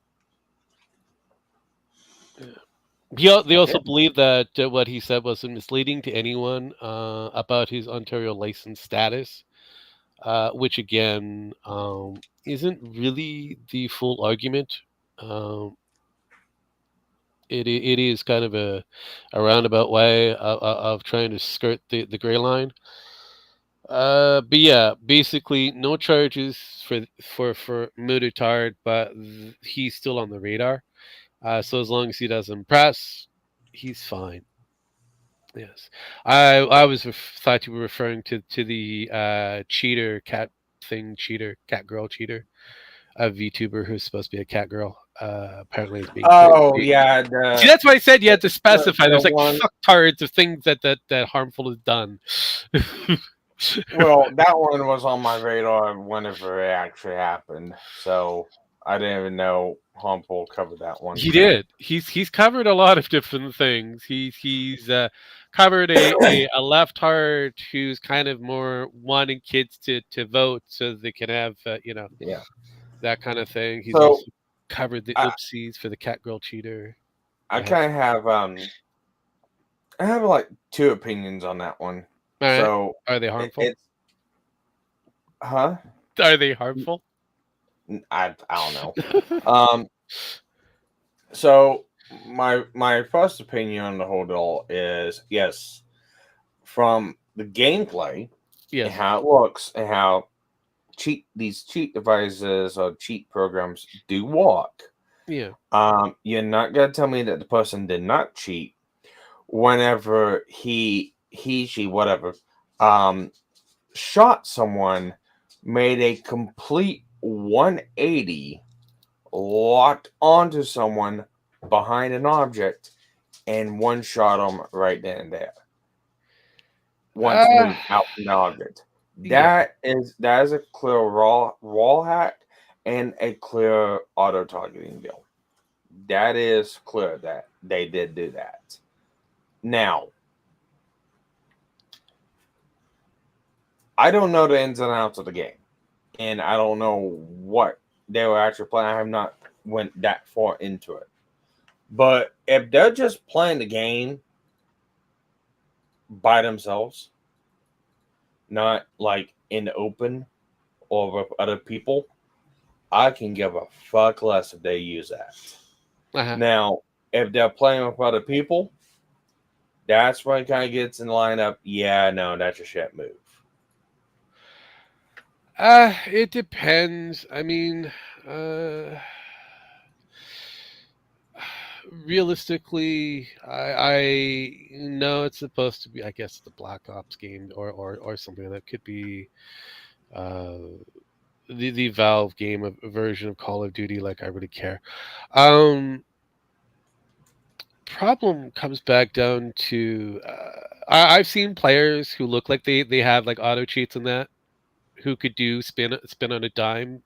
Yeah. They also believe that what he said was misleading to anyone about his Ontario license status, which again isn't really the full argument. Um, it is kind of a roundabout way of trying to skirt the gray line. But yeah, basically no charges for Muditard, but he's still on the radar. So as long as he doesn't press, he's fine. Yes, I was thought you were referring to the cheater cat thing, cheater cat girl cheater, a VTuber who's supposed to be a cat girl. Apparently, is being. Oh yeah, See, that's why I said you had to specify. the There's like one. fucktards of things that harmful is done. Well, that one was on my radar whenever it actually happened, so I didn't even know Harmful covered that one. He did. He's covered a lot of different things. He's covered a left heart who's kind of more wanting kids to vote so they can have Yeah. that kind of thing. He's So, also covered the oopsies for the cat girl cheater. I kind of have I have like two opinions on that one. Right. So are they harmful? Huh? Are they harmful? I don't know. So my first opinion on the whole deal is yes, from the gameplay, yes, and how it looks, and how these cheat devices or cheat programs do work. Yeah. You're not gonna tell me that the person did not cheat whenever she whatever shot someone, made a complete 180, locked onto someone behind an object, and one shot them right then and there. Once moved out from the object. That is a clear raw hack and a clear auto targeting deal. That is clear that they did do that. Now, I don't know the ins and outs of the game, and I don't know what they were actually playing. I have not went that far into it. But if they're just playing the game by themselves, not like in the open or with other people, I can give a fuck less if they use that. Now, if they're playing with other people, that's when it kind of gets in the lineup. Yeah, no, that's a shit move. It depends. I mean, realistically, I know it's supposed to be, I guess, the Black Ops game or something that could be the Valve game, a version of Call of Duty. Like, I really care. Problem comes back down to I've seen players who look like they have like auto cheats in that, who could do spin on a dime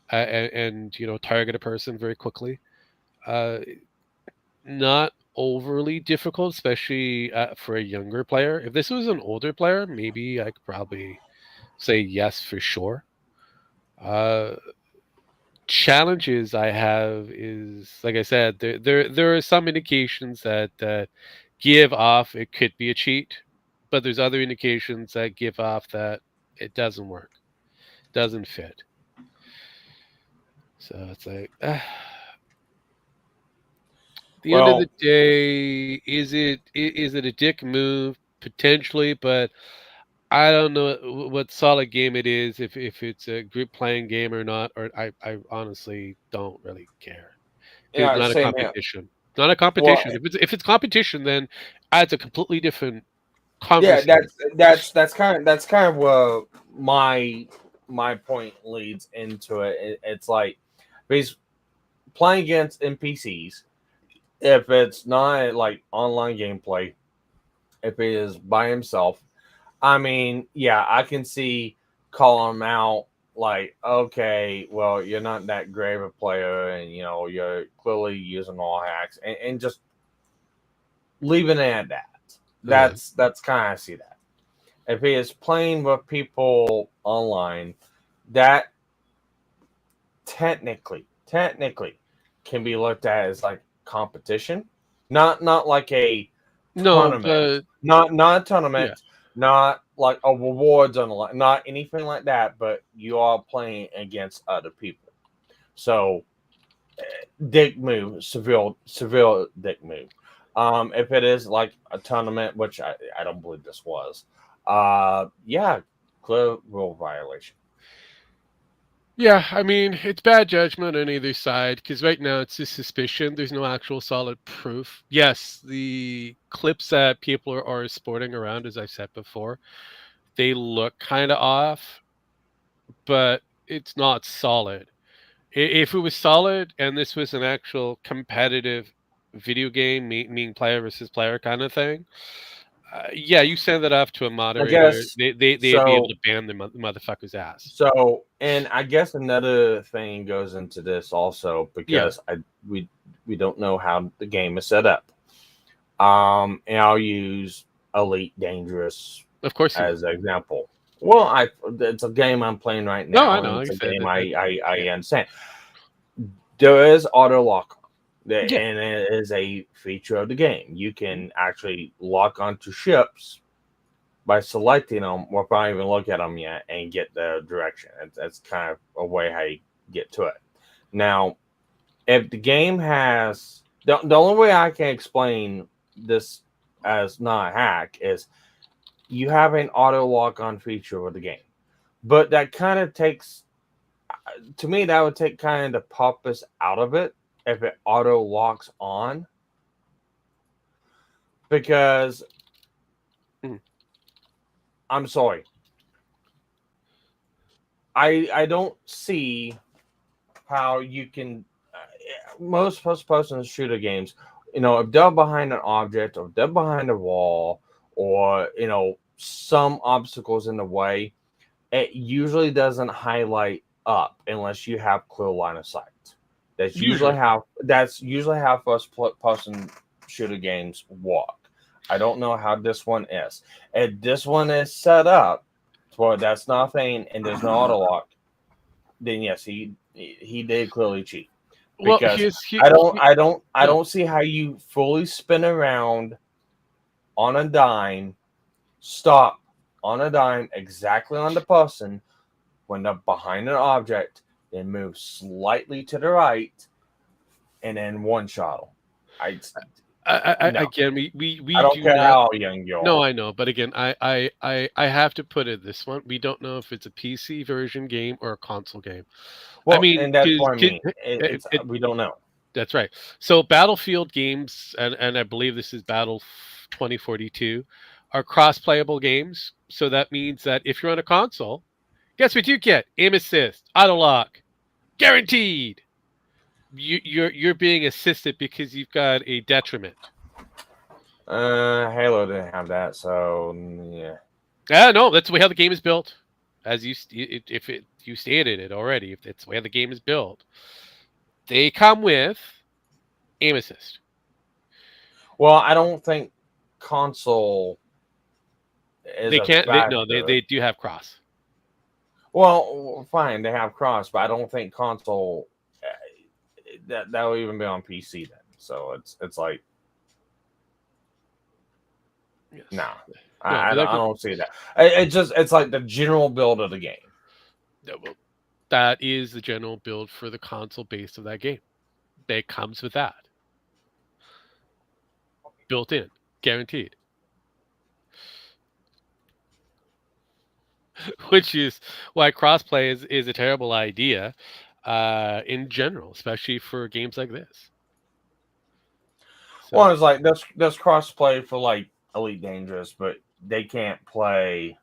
and target a person very quickly. Not overly difficult, especially for a younger player. If this was an older player, maybe I could probably say yes for sure. challenges I have is, like I said, there are some indications that give off it could be a cheat, but there's other indications that give off that it doesn't work, doesn't fit. So it's like, the end of the Well, day, is it a dick move potentially? But I don't know what solid game it is, if it's a group playing game or not, or I honestly don't really care. Because it's yeah, not a same here. competition. Not a Well, competition. If it's competition, then it's a completely different yeah, conversation. that's kind of where my point leads into it. It's like he's playing against NPCs. If it's not like online gameplay, if it is by himself, I mean, yeah, I can see calling him out like, okay, well, you're not that great of a player, and you're clearly using all hacks, and just leaving it at that. Uh, That's kind of see that. If he is playing with people online, that technically can be looked at as like competition, not like a no, tournament, not a yeah, tournament, not like a rewards on the line, not anything like that. But you are playing against other people, so dick move, severe dick move. If it is like a tournament, which I don't believe this was, yeah, clear rule violation. yeah. I mean, it's bad judgment on either side because right now it's just suspicion. There's no actual solid proof. Yes, the clips that people are sporting around, as I said before, they look kind of off, but it's not solid. If it was solid and this was an actual competitive video game, meaning player versus player kind of thing, yeah, you send that off to a I moderator. guess They'd be able so. to ban the motherfucker's ass. And I guess another thing goes into this also Yeah, because we don't know how the game is set up. And I'll use Elite Dangerous of course you will. as an example. Well, it's a game I'm playing right No, I now, know. and Like it's I a said, game that, I yeah, understand. There is auto lock, yeah, and it is a feature of the game. You can actually lock onto ships by selecting them without even look at them yet and get the direction. That's kind of a way how you get to it. Now, if the game has the only way I can explain this as not a hack is you have an auto lock on feature with the game, but that kind of takes to me that would take kind of the purpose out of it if it auto locks on because mm, I'm sorry, I don't see how you can most first person shooter games, if they're behind an object or if they're behind a wall or some obstacles in the way, it usually doesn't highlight up unless you have clear line of sight. usually. That's usually how person shooter games work. I don't know how this one is. If this one is set up where that's nothing and there's no auto lock, then yes, he did clearly cheat Well, because I no. don't see how you fully spin around on a dime, stop on a dime exactly on the person when they're behind an object, then move slightly to the right, and then one shot them. I no, Again, I we don't do care not. how young you No, are. I know, but again, I have to put it this one. We don't know if it's a PC version game or a console game. I Well, mean, and that's what I mean. it, It's it, we don't know. that's right. So Battlefield games, and I believe this is Battle 2042, are cross-playable games. So that means that if you're on a console, guess what you get? Aim assist, auto lock, guaranteed. You're being assisted because you've got a detriment. Halo didn't have that, so yeah. No, that's the way how the game is built. As if you stated it already, if it's the way the game is built, they come with aim assist. Well, I don't think console is They a can't. No, factor. they do have cross. Well, fine, they have cross, but I don't think console that will even be on PC then. So it's like Yes. no, No, I but don't, I don't see that. It's like the general build of the game. well, that is the general build for the console base of that game. It comes with that. Built in, guaranteed. Which is why crossplay is a terrible idea in general, especially for games like this. So, Well, it's like that's crossplay for like Elite Dangerous, but they can't play.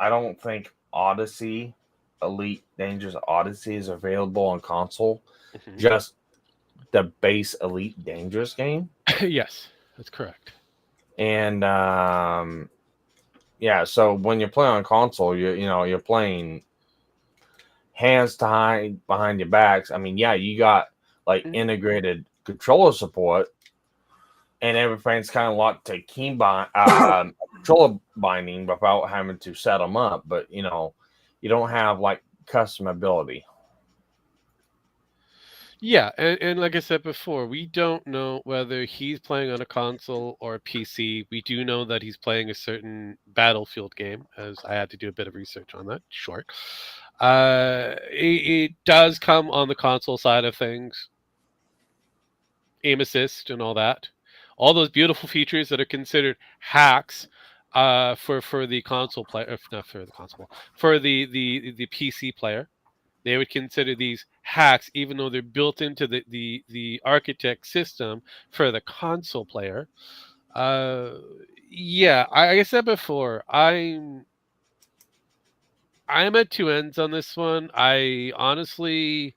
I don't think Odyssey, Elite Dangerous Odyssey is available on console. mhm. Just the base Elite Dangerous game, Yes, that's correct. and yeah. So when you play on console, you're playing hands tied behind your backs. I mean, yeah, you got like Mhm. integrated controller support, and everything's kind of locked to key controller binding without having to set them up. But you don't have like customability. Yeah, and like I said before, we don't know whether he's playing on a console or a PC. We do know that he's playing a certain Battlefield game, as I had to do a bit of research on that. Short. It does come on the console side of things, aim assist and all that, all those beautiful features that are considered hacks for the console player, not for the console, for the PC player. They would consider these hacks, even though they're built into the architect system for the console player. Uh, yeah, like I said before, I'm at two ends on this one. I honestly,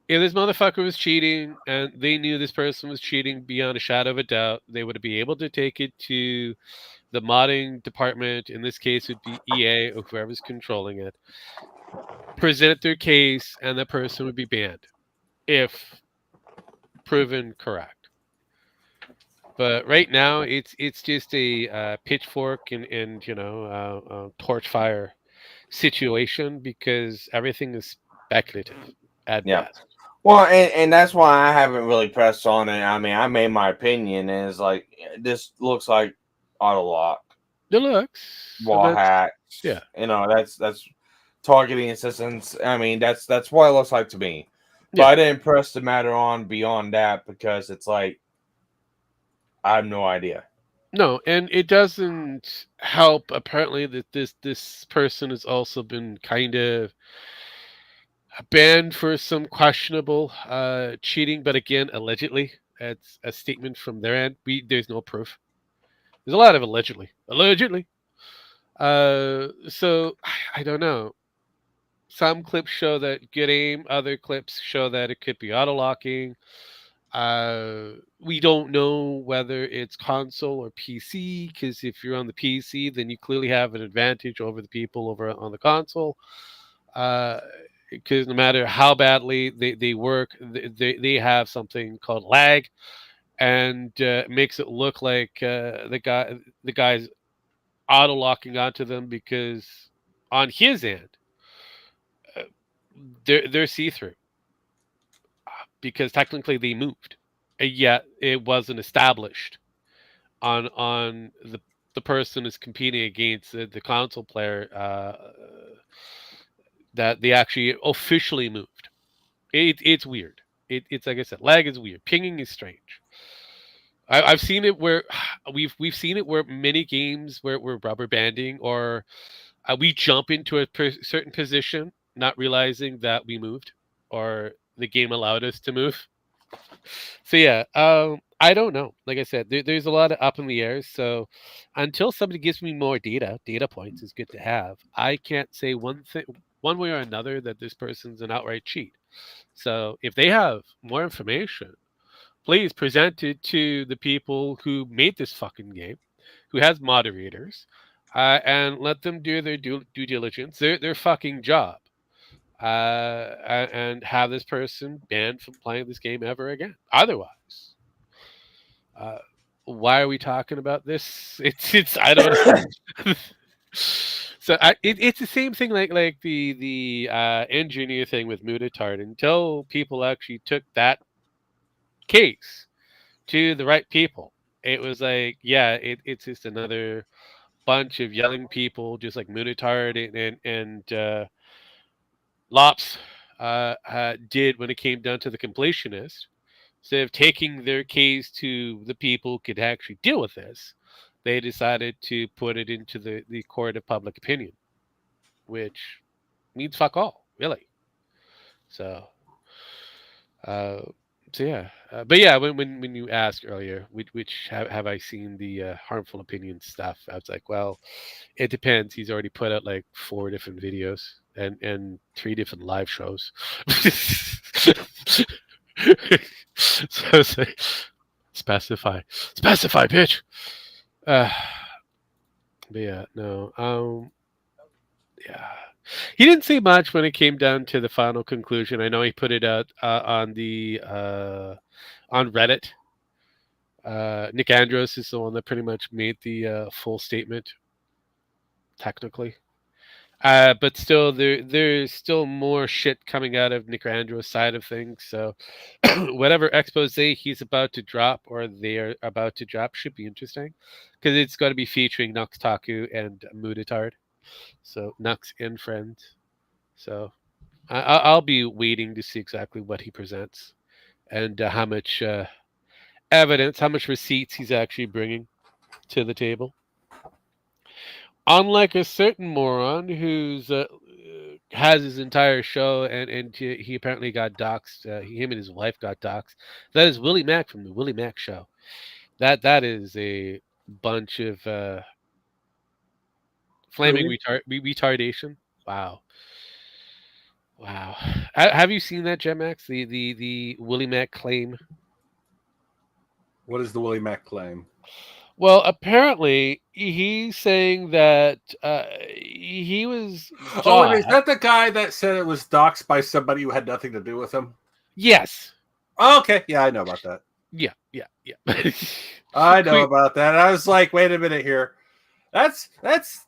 if this motherfucker was cheating and they knew this person was cheating beyond a shadow of a doubt, they would be able to take it to the modding department. In this case, it would be EA or whoever's controlling it. Present their case, and the person would be banned if proven correct. But right now, it's just a pitchfork and torch fire situation because everything is speculative at Yeah. best. Well, and that's why I haven't really pressed on it. I mean, I made my opinion, and it's like this looks like auto lock, Deluxe, and wall that's hacks. yeah, That's targeting assistance. I mean, that's what it looks like to me. But yeah. I didn't press the matter on beyond that because it's like I have no idea. No, and it doesn't help apparently that this person has also been kind of banned for some questionable cheating, but again, allegedly. It's a statement from their end. There's no proof. There's a lot of allegedly. Allegedly. So I don't know. Some clips show that good aim, other clips show that it could be auto locking. We don't know whether it's console or PC because if you're on the PC, then you clearly have an advantage over the people over on the console. Because no matter how badly they work, they have something called lag, and makes it look like the guy's auto locking onto them because on his end uh, they're see through because technically they moved, and yet it wasn't established on the person is competing against the console player that they actually officially moved. It's weird. It's like I said, lag is weird. Pinging is strange. I've seen it where we've seen it where many games where we're rubber banding or we jump into a certain position, not realizing that we moved or the game allowed us to move. So yeah, I don't know. Like I said, there's a lot of up in the air. So until somebody gives me more data points is good to have. I can't say one way or another, that this person's an outright cheat. So if they have more information, please present it to the people who made this fucking game, who has moderators, and let them do their due diligence, their fucking job, and have this person banned from playing this game ever again. Otherwise, uh, why are we talking about this? It's I don't know. So So it's the same thing like the engineer thing with Mutitard. Until people actually took that case to the right people, it was like, yeah, it's just another bunch of yelling people, just like Mutitard and Lops did when it came down to the completionist. Instead of taking their case to the people who could actually deal with this, they decided to put it into the court of public opinion, which means fuck all, really. So, uh, so yeah, but yeah, when you asked earlier, which have I seen the harmful opinion stuff? I was like, well, it depends. He's already put out like 4 different videos and 3 different live shows. So it's like, specify, bitch. Uh, but yeah, no, yeah. He didn't say much when it came down to the final conclusion. I know he put it out on the on Reddit. Nick Andros is the one that pretty much made the full statement, technically. But still, there's still more shit coming out of Nick Andros' side of things. So, whatever expose he's about to drop or they're about to drop should be interesting, because it's going to be featuring Nux Taku and Muditard. So Nux and friends. So I'll be waiting to see exactly what he presents and how much evidence, how much receipts he's actually bringing to the table. Unlike a certain moron who's has his entire show and he apparently got doxxed. Him and his wife got doxxed. That is Willie Mack from the Willie Mack Show. That is a bunch of flaming Really? retardation. Wow. Wow. Have you seen that, Gemax? The Willie Mack claim? What is the Willie Mack claim? Well, apparently he's saying that he was Oh, wait, is doxxed. that the guy that said it was doxxed by somebody who had nothing to do with him? Yes. Oh, okay, yeah, I know about that. Yeah. I know about that. I was like, wait a minute here. That's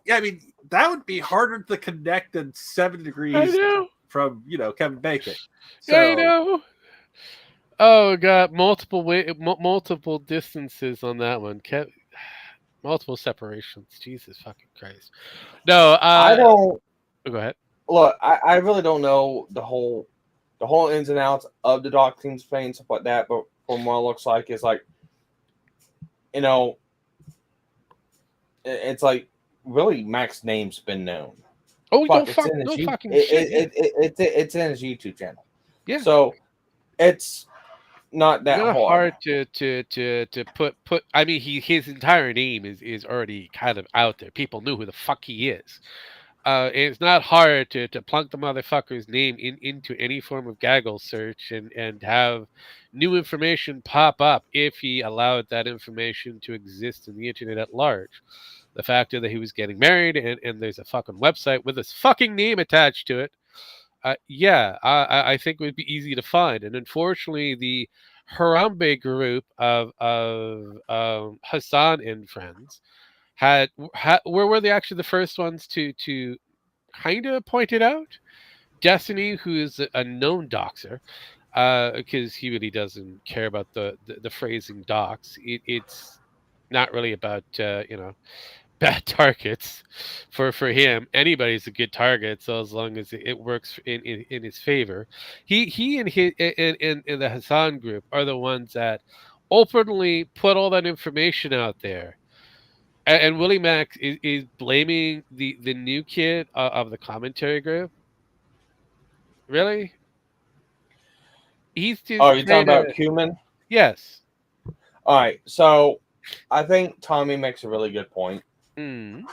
yeah, I mean, that would be harder to connect than 7 degrees I know. from Kevin Bacon. So, I know. Oh god, multiple distances on that one. Multiple separations. Jesus fucking Christ. No, I don't go ahead. look. I really don't know the whole ins and outs of the doc team's play and stuff like that. But from what it looks like, it's like, it's like really Mac's name's been known. Oh, Fuck, no it's fucking shit. it's in his YouTube channel. Yeah. So it's not that Not hard. to put. I mean, his entire name is already kind of out there. People knew who the fuck he is. It's not hard to plunk the motherfucker's name into any form of gaggle search and have new information pop up if he allowed that information to exist in the internet at large. The fact that he was getting married and there's a fucking website with his fucking name attached to it. Yeah, I think it would be easy to find. And unfortunately, the Harambe group of Hassan and friends were they actually the first ones to kind of point it out? Destiny, who is a known doxer, because he really doesn't care about the phrasing dox. It's not really about bad targets for him. Anybody's a good target, so as long as it works in his favor. He and his in the Hassan group are the ones that openly put all that information out there. And Willie Mack is blaming the new kid of the commentary group. Really? He's just Oh, you're talking kinda, about Cumin? yes. All right. So I think Tommy makes a really good point. Mm.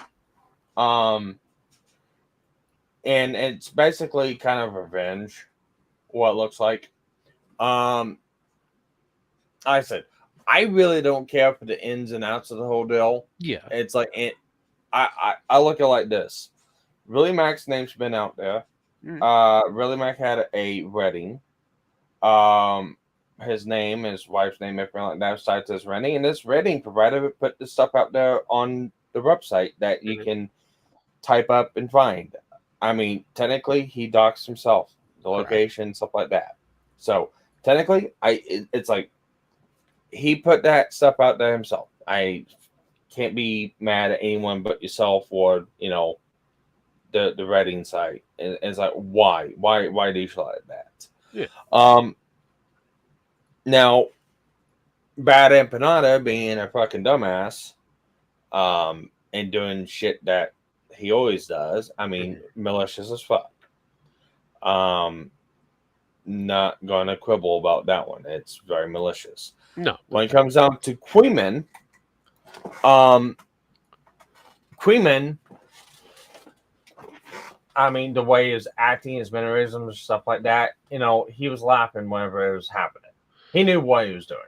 And it's basically kind of revenge, what it looks like. I said, I really don't care for the ins and outs of the whole deal. Yeah. It's like I look at it like this. Willie Mac's name's been out there. Willie Mac had a wedding. His name, his wife's name, everything like that, besides his wedding, and this wedding provider put this stuff out there on the website that you can type up and find. I mean, technically, he doxed himself, the Correct. location, stuff like that. So technically, it's like he put that stuff out there himself. I can't be mad at anyone but yourself or the Redding site. And it's like why do you feel like that? Yeah. Now, Bad Empanada being a fucking dumbass, and doing shit that he always does. I mean, malicious as fuck. Not gonna quibble about that one. It's very malicious. No. When it comes down to Queeman, Queeman, I mean, the way he was acting, his mannerisms, stuff like that, he was laughing whenever it was happening. He knew what he was doing.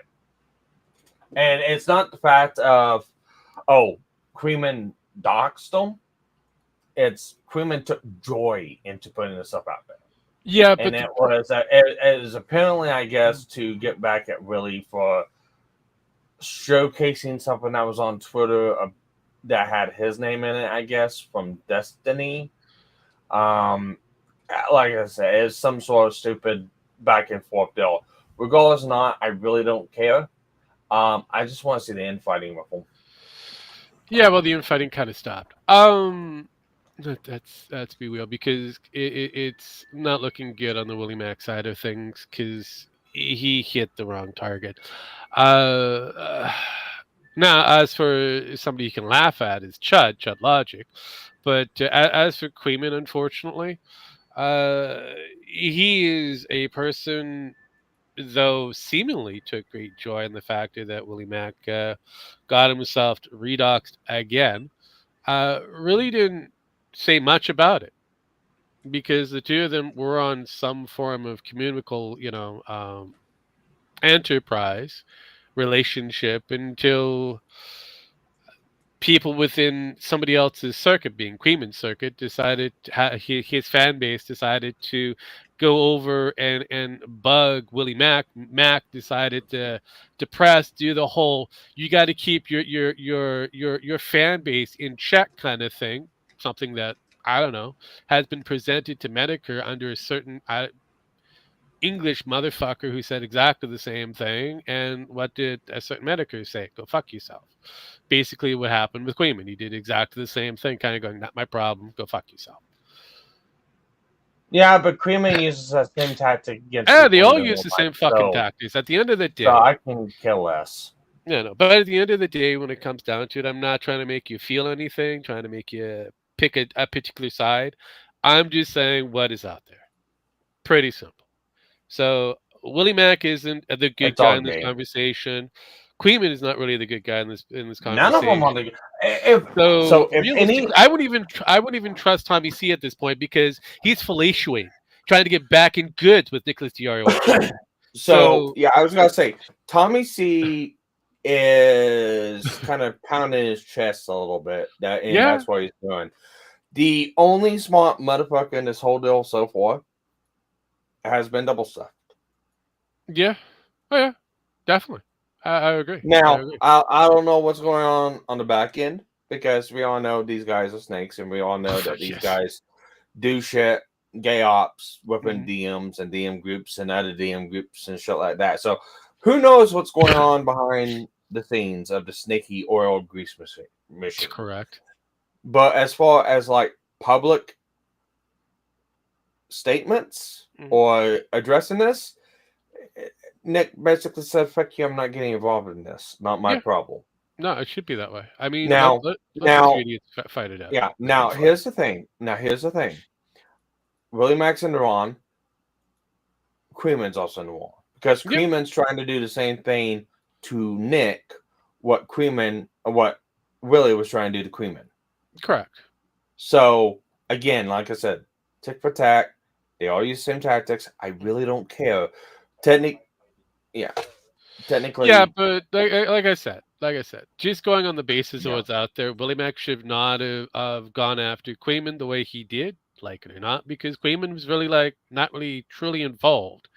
And it's not the fact of, Queeman doxed him. It's Queeman took joy into putting this stuff out there. Yeah, And but it was apparently, I guess, to get back at Willie for showcasing something that was on Twitter that had his name in it, I guess, from Destiny. Like I said, it's some sort of stupid back and forth deal. Regardless or not, I really don't care. I just want to see the infighting with him. yeah, well, the infighting kind of stopped. That's be real because it's not looking good on the Willie Mack side of things because he hit the wrong target. Now, as for somebody you can laugh at is Chud Logic, but as for Queeman, unfortunately, he is a person though seemingly took great joy in the fact that Willie Mack got himself redoxed again. Really didn't say much about it because the two of them were on some form of communicable, enterprise relationship until people within somebody else's circuit, being Queeman's circuit, decided his fan base decided to go over and bug Willie Mack. Mack decided to press, do the whole you got to keep your fan base in check kind of thing. Something that I don't know has been presented to Medicare under a certain English motherfucker who said exactly the same thing. And what did a certain Medicare say? Go fuck yourself. Basically, what happened with Queeman. He did exactly the same thing, kind of going, not my problem. Go fuck yourself. Yeah, but Queeman uses that same tactic against Yeah, people they he all doesn't use the like, same fucking so, tactics. At the end of the so day, I can care less. no. But at the end of the day, when it comes down to it, I'm not trying to make you feel anything, trying to make you pick a particular side. I'm just saying what is out there. Pretty simple. So Willie Mack isn't the good It's guy all in this game. conversation. Queeman is not really the good guy in this None of them conversation. are the. If So if realistically, any, I wouldn't even trust Tommy C at this point because he's fellatiating, trying to get back in goods with Nicholas DiArio. so So yeah, I was gonna say Tommy C is kind of pounding his chest a little bit, and yeah, that's what he's doing. The only smart motherfucker in this whole deal so far has been double stuff. yeah, oh yeah, definitely. I agree. I Now, agree. I don't know what's going on the back end because we all know these guys are snakes, and we all know that these Yes. guys do shit, gay ops within Mhm. DMs and DM groups and other DM groups and shit like that. So, who knows what's going on behind the scenes of the snaky oil grease mission? Correct. But as far as like public statements Mhm. or addressing this, Nick basically said, "Fuck you! I'm not getting involved in this. Not my Yeah. problem." No, it should be that way. I mean, Now, let the now, two idiots fight it out. yeah. Let them Now, fight. here's the thing. Willie Max and Ron, Queeman's also in the wall because Yeah, Queeman's trying to do the same thing to Nick. What Willie was trying to do to Queeman. correct. So again, like I said, tick for tack. They all use the same tactics. I really don't care. Technically, Yeah, technically, but like I said, just going on the basis of yeah. what's out there, Willie Mack should not have gone after Queeman the way he did, like it or not, because Queeman was really like not really truly involved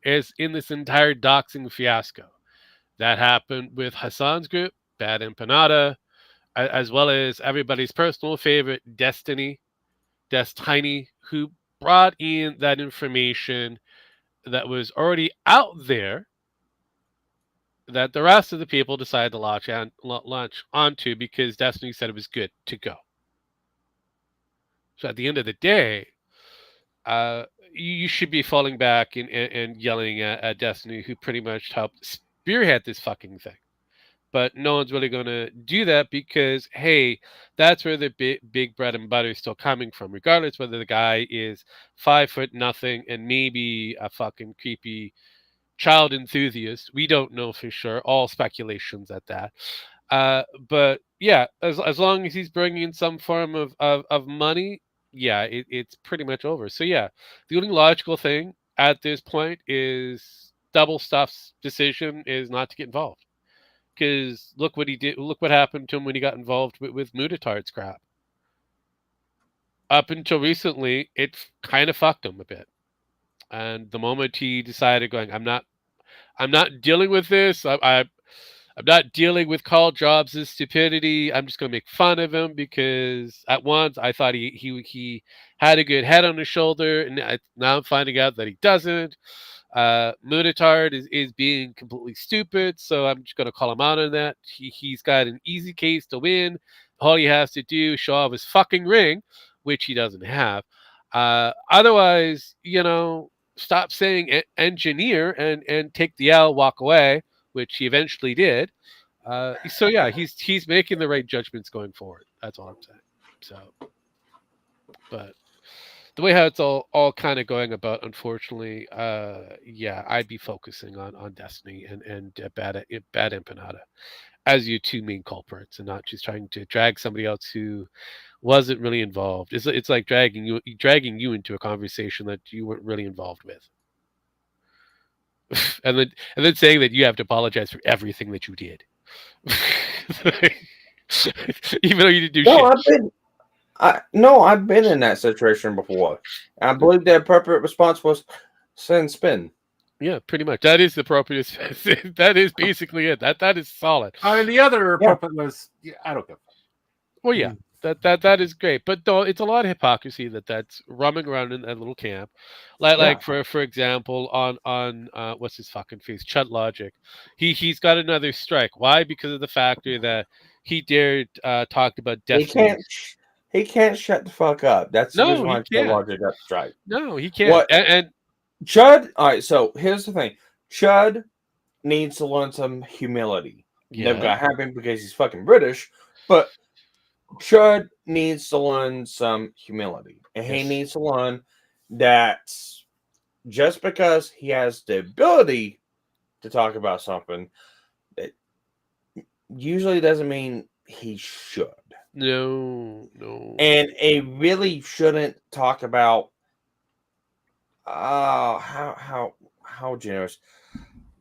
as in this entire doxing fiasco that happened with Hassan's group, Bad Empanada, as well as everybody's personal favorite, Destiny, who brought in that information that was already out there that the rest of the people decided to launch onto because Destiny said it was good to go. So at the end of the day, uh, you should be falling back and yelling at Destiny, who pretty much helped spearhead this fucking thing. But no one's really going to do that because, hey, that's where the big bread and butter is still coming from, regardless whether the guy is 5 foot nothing and maybe a fucking creepy child enthusiast. We don't know for sure. All speculations at that. But yeah, as long as he's bringing in some form of money, yeah, it's pretty much over. So yeah, the only logical thing at this point is Double Stuff's decision is not to get involved. Because look what he did. Look what happened to him when he got involved with Mutatard's crap. Up until recently, it kind of fucked him a bit. And the moment he decided, going, I'm not dealing with this. I'm not dealing with Carl Jobs' stupidity. I'm just going to make fun of him because at once I thought he had a good head on his shoulder, and now I'm finding out that he doesn't. Munitard is being completely stupid, so I'm just going to call him out on that. He's got an easy case to win. All he has to do is show off his fucking ring, which he doesn't have. Otherwise, stop saying engineer and take the L, walk away, which he eventually did. So yeah, he's making the right judgments going forward. That's all I'm saying. So, but the way how it's all kind of going about, unfortunately, yeah, I'd be focusing on Destiny and Bad Empanada as your two main culprits, and not just trying to drag somebody else who wasn't really involved. It's like dragging you into a conversation that you weren't really involved with, and then saying that you have to apologize for everything that you did, even though you didn't do shit. I've been in that situation before. I believe the appropriate response was send spin. Yeah, pretty much. That is the appropriate. That is basically it. That is solid. I mean, the other appropriate was, I don't give. Well, yeah, that is great, but though it's a lot of hypocrisy that's roaming around in that little camp, like for example on what's his fucking face, Chud Logic, he's got another strike. Why? Because of the factor that he dared talk about Destiny. He can't shut the fuck up. That's the reason why Chud Logic got strike. No, he can't. And Chud. All right, so here's the thing. Chud needs to learn some humility. Never gonna happen because he's fucking British, but Chud needs to learn some humility. And he needs to learn that just because he has the ability to talk about something, that usually doesn't mean he should. No. And he really shouldn't talk about how generous.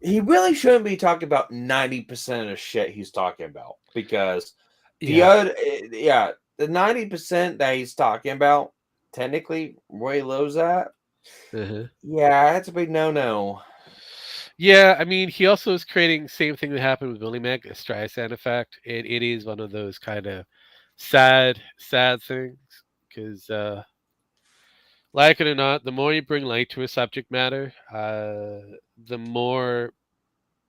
He really shouldn't be talking about 90% of the shit he's talking about, because the 90% that he's talking about, technically, where he lives at, yeah, that's a big no. Yeah, I mean, he also is creating same thing that happened with Willie Mac, a Streisand effect. It is one of those kind of sad things, because like it or not, the more you bring light to a subject matter, the more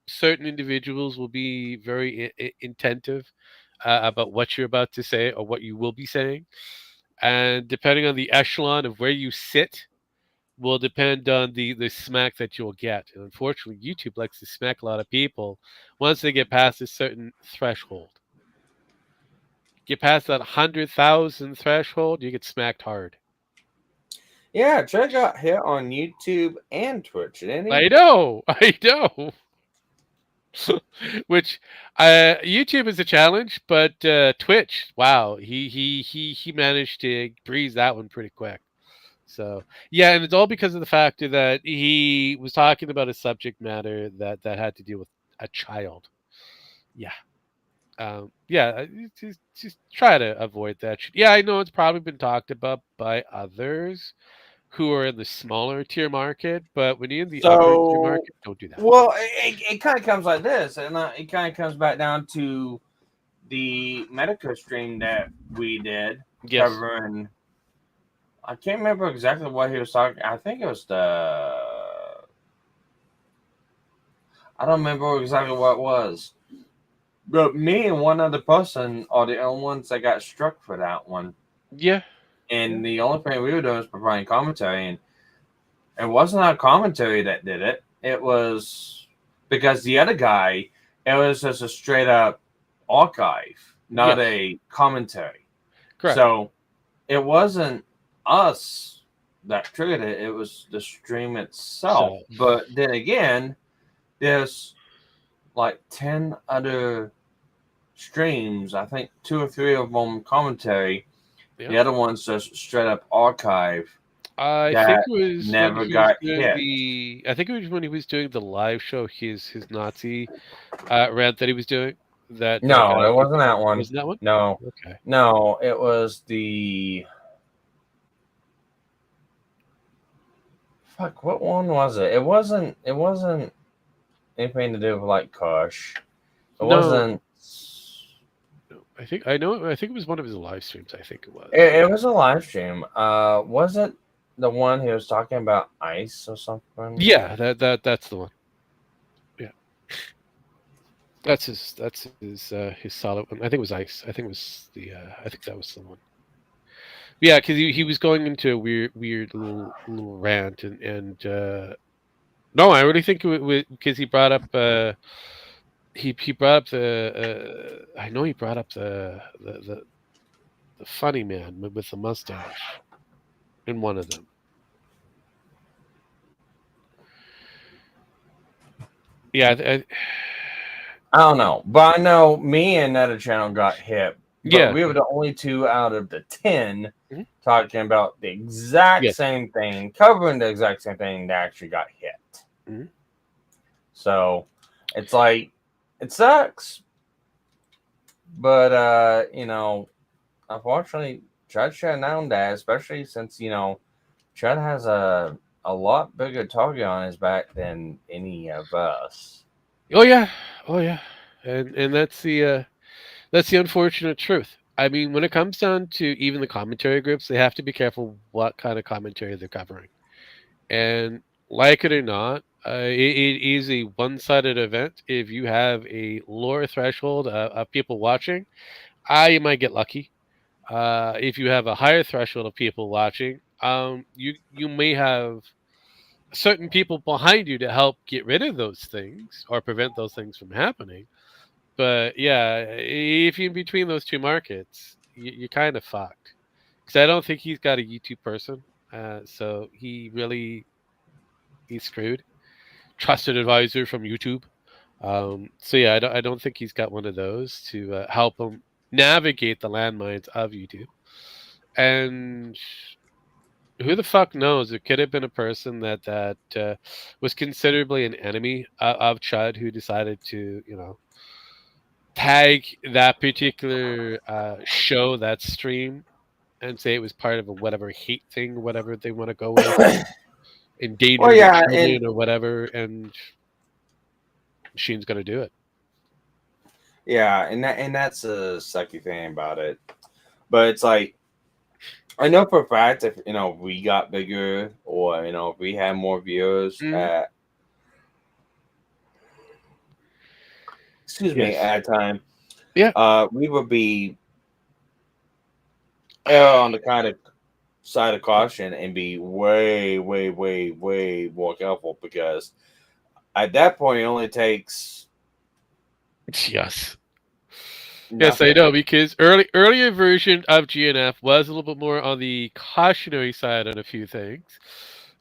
certain individuals will be very attentive about what you're about to say or what you will be saying. And depending on the echelon of where you sit will depend on the smack that you'll get. And unfortunately, YouTube likes to smack a lot of people once they get past a certain threshold. Get past that 100,000 threshold, you get smacked hard. Yeah, Trey got hit on YouTube and Twitch, didn't he? I know. Which YouTube is a challenge, but Twitch, wow, he managed to breeze that one pretty quick. So yeah, and it's all because of the factor that he was talking about a subject matter that had to deal with a child. Yeah. Just try to avoid that. Yeah, I know it's probably been talked about by others who are in the smaller tier market, but when you're in the upper tier market, don't do that. Well, it kind of comes like this, and it kind of comes back down to the medical stream that we did Yes. covering, I can't remember exactly what he was talking. I think it was I don't remember exactly what it was. But me and one other person are the only ones that got struck for that one. Yeah. And the only thing we were doing was providing commentary. And it wasn't our commentary that did it. It was because the other guy, it was just a straight up archive, not Yes. a commentary. Correct. So it wasn't us that triggered it, it was the stream itself. So- But then again, there's like 10 other streams. I think 2 or 3 of them commentary. Yeah. The other one's just straight up archive. I that think it was never when he got was doing hit. I think it was when he was doing the live show, his Nazi rant that he was doing. That No, got it wasn't that one. Wasn't that one? No, Okay. no, it was the. Fuck, what one was it? It wasn't. It wasn't anything to do with like Kush. It No. wasn't. I think I know. I think it was one of his live streams. I think it was. It was a live stream. Was it the one he was talking about ice or something? Yeah, that's the one. Yeah, that's his solid one. I think it was ice. I think it was the. I think that was the one. Yeah, because he was going into a weird little rant and no, I really think it was because he brought up he brought up the I know he brought up the funny man with the mustache in one of them. Yeah, I don't know, but I know me and another channel got hit. But yeah, we were the only 2 out of the 10 Mhm. talking about the exact Yes. same thing, covering the exact same thing that actually got hit. Mhm. So it's like it sucks, but unfortunately, Chad should have known that, especially since Chad has a lot bigger target on his back than any of us. oh yeah, and that's the unfortunate truth. I mean, when it comes down to even the commentary groups, they have to be careful what kind of commentary they're covering. And like it or not, it is a one-sided event. If you have a lower threshold of people watching, you might get lucky. If you have a higher threshold of people watching, you may have certain people behind you to help get rid of those things or prevent those things from happening. But yeah, if you're in between those two markets, you're kind of fucked. Because I don't think he's got a YouTube person, so he's screwed. Trusted advisor from YouTube. So yeah, I don't think he's got one of those to help him navigate the landmines of YouTube. And who the fuck knows? It could have been a person that was considerably an enemy of Chud who decided to tag that particular show, that stream, and say it was part of a whatever hate thing, whatever they want to go with, endangered Well, yeah, children or whatever, and Machine's gonna do it. Yeah, and that's a sucky thing about it. But it's like I know for a fact if we got bigger or if we had more viewers at at a time, we would be on the kind of side of caution and be way, way, way, way more careful because at that point it only takes Yes. nothing. Yes, I know, because earlier version of GNF was a little bit more on the cautionary side on a few things,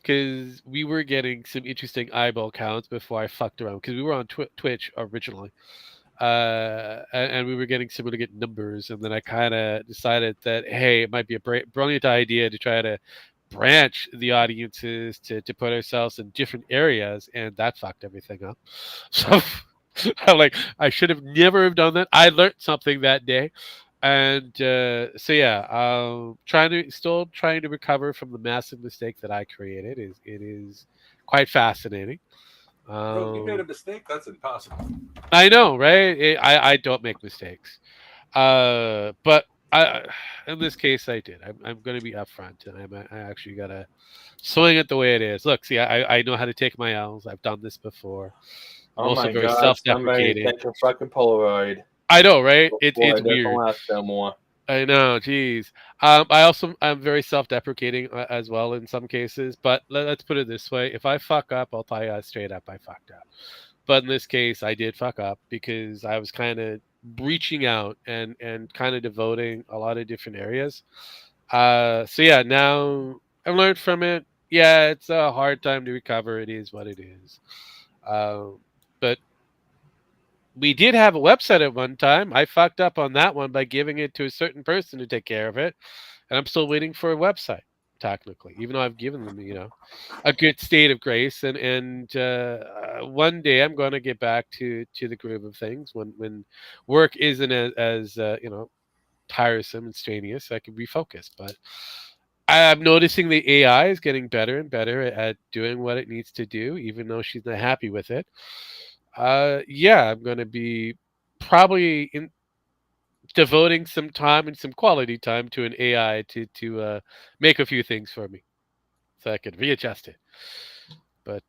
because we were getting some interesting eyeball counts before I fucked around, because we were on Twitch originally, and we were getting some really good numbers, and then I kind of decided that, hey, it might be a brilliant idea to try to branch the audiences to put ourselves in different areas, and that fucked everything up. So I'm like, I should have never have done that. I learned something that day, and so yeah, still trying to recover from the massive mistake that I created. It is quite fascinating. Bro, you made a mistake. That's impossible. I know, right? I don't make mistakes. But in this case, I did. I'm going to be upfront, and I actually got to swing it the way it is. Look, see, I know how to take my L's. I've done this before. I'm Oh also my very god, somebody self-deprecating. take a fucking Polaroid. I know, right? Boy, It's it doesn't weird. last no more. I know, geez. I'm very self-deprecating as well in some cases. But let's put it this way: if I fuck up, I'll tell you straight up, I fucked up. But in this case, I did fuck up because I was kind of reaching out and kind of devoting a lot of different areas. So yeah, now I've learned from it. Yeah, it's a hard time to recover. It is what it is. But we did have a website at one time. I fucked up on that one by giving it to a certain person to take care of it, and I'm still waiting for a website. Technically, even though I've given them, a good state of grace, and one day I'm going to get back to the groove of things when work isn't as tiresome and strenuous. I can refocus, but I'm noticing the AI is getting better and better at doing what it needs to do, even though she's not happy with it. Yeah, I'm going to be probably devoting some time and some quality time to an AI to make a few things for me, so I could readjust it. But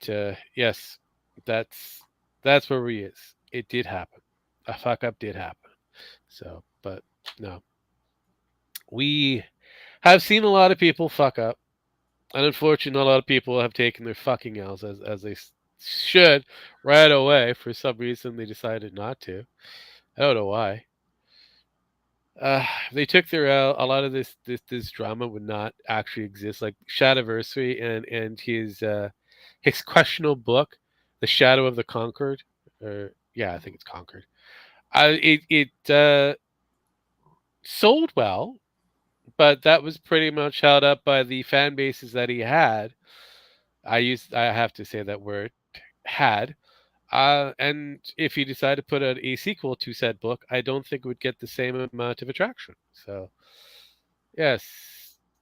yes, that's where we is. It did happen. A fuck up did happen. So, but no, we have seen a lot of people fuck up, and unfortunately, a lot of people have taken their fucking L's as they should right away. For some reason, they decided not to. I don't know why. They took their L. A lot of this drama would not actually exist. Like Shadiversary and his questionable book, The Shadow of the Conquered, or yeah, I think it's Conquered. It sold well, but that was pretty much held up by the fan bases that he had. I have to say that word, had. And if he decided to put out a sequel to said book, I don't think it would get the same amount of attraction. So, yes,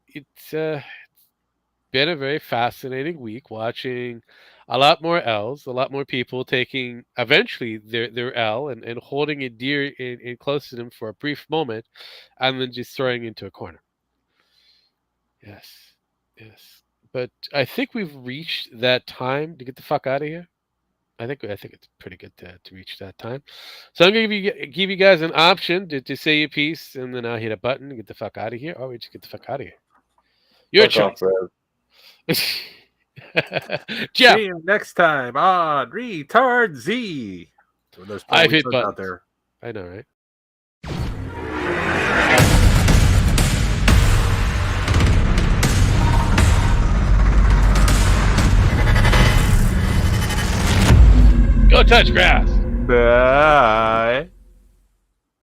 it's been a very fascinating week watching a lot more L's, a lot more people taking eventually their L and holding it dear and close to them for a brief moment and then just throwing it into a corner. Yes, yes. But I think we've reached that time to get the fuck out of here. I think it's pretty good to reach that time. So I'm gonna give you guys an option to say your piece, and then I'll hit a button to get the fuck out of here. Or we just get the fuck out of here. Your Fuck choice. off, Jeff, See you next time on Retard Z. So there's I've probably hit kids buttons. out there. I know, right? Go touch grass. Bye.